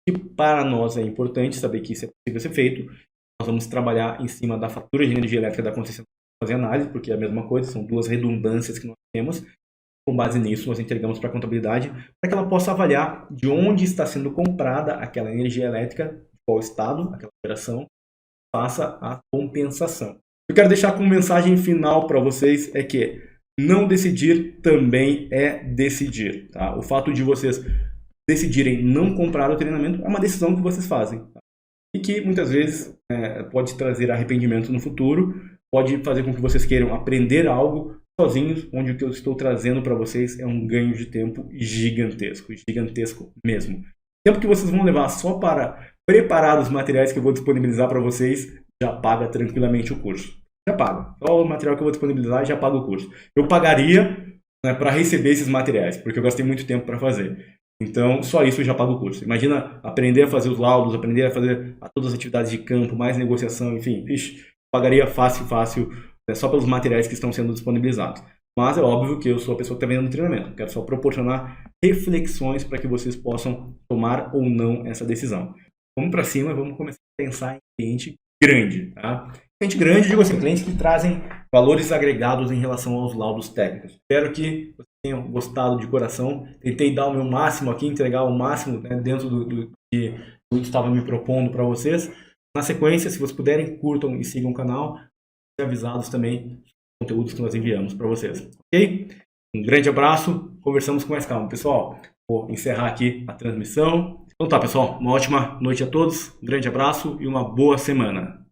E para nós é importante saber que isso é possível ser feito. Nós vamos trabalhar em cima da fatura de energia elétrica da concessionária, fazer análise, porque é a mesma coisa, são duas redundâncias que nós temos. Com base nisso, nós entregamos para a contabilidade para que ela possa avaliar de onde está sendo comprada aquela energia elétrica, de qual estado, aquela geração, faça a compensação. Eu quero deixar como mensagem final para vocês é que não decidir também é decidir. Tá? O fato de vocês decidirem não comprar o treinamento é uma decisão que vocês fazem. Tá? E que muitas vezes pode trazer arrependimento no futuro, pode fazer com que vocês queiram aprender algo sozinhos, onde o que eu estou trazendo para vocês é um ganho de tempo gigantesco, gigantesco mesmo. O tempo que vocês vão levar só para preparar os materiais que eu vou disponibilizar para vocês já paga tranquilamente o curso. Já paga. Só o material que eu vou disponibilizar já paga o curso. Eu pagaria, né, para receber esses materiais, porque eu gastei muito tempo para fazer. Então, só isso já paga o curso. Imagina aprender a fazer os laudos, aprender a fazer todas as atividades de campo, mais negociação, enfim. Pagaria fácil, né, só pelos materiais que estão sendo disponibilizados. Mas é óbvio que eu sou a pessoa que está vendendo o treinamento. Quero só proporcionar reflexões para que vocês possam tomar ou não essa decisão. Vamos para cima e vamos começar a pensar em cliente grande. Tá? Cliente grande, digo assim, clientes que trazem valores agregados em relação aos laudos técnicos. Espero que vocês tenham gostado de coração. Tentei dar o meu máximo aqui, entregar o máximo, né, dentro do que eu estava me propondo para vocês. Na sequência, se vocês puderem, curtam e sigam o canal. E avisados também dos conteúdos que nós enviamos para vocês. Ok? Um grande abraço. Conversamos com mais calma. Pessoal, vou encerrar aqui a transmissão. Então tá, pessoal. Uma ótima noite a todos. Um grande abraço e uma boa semana.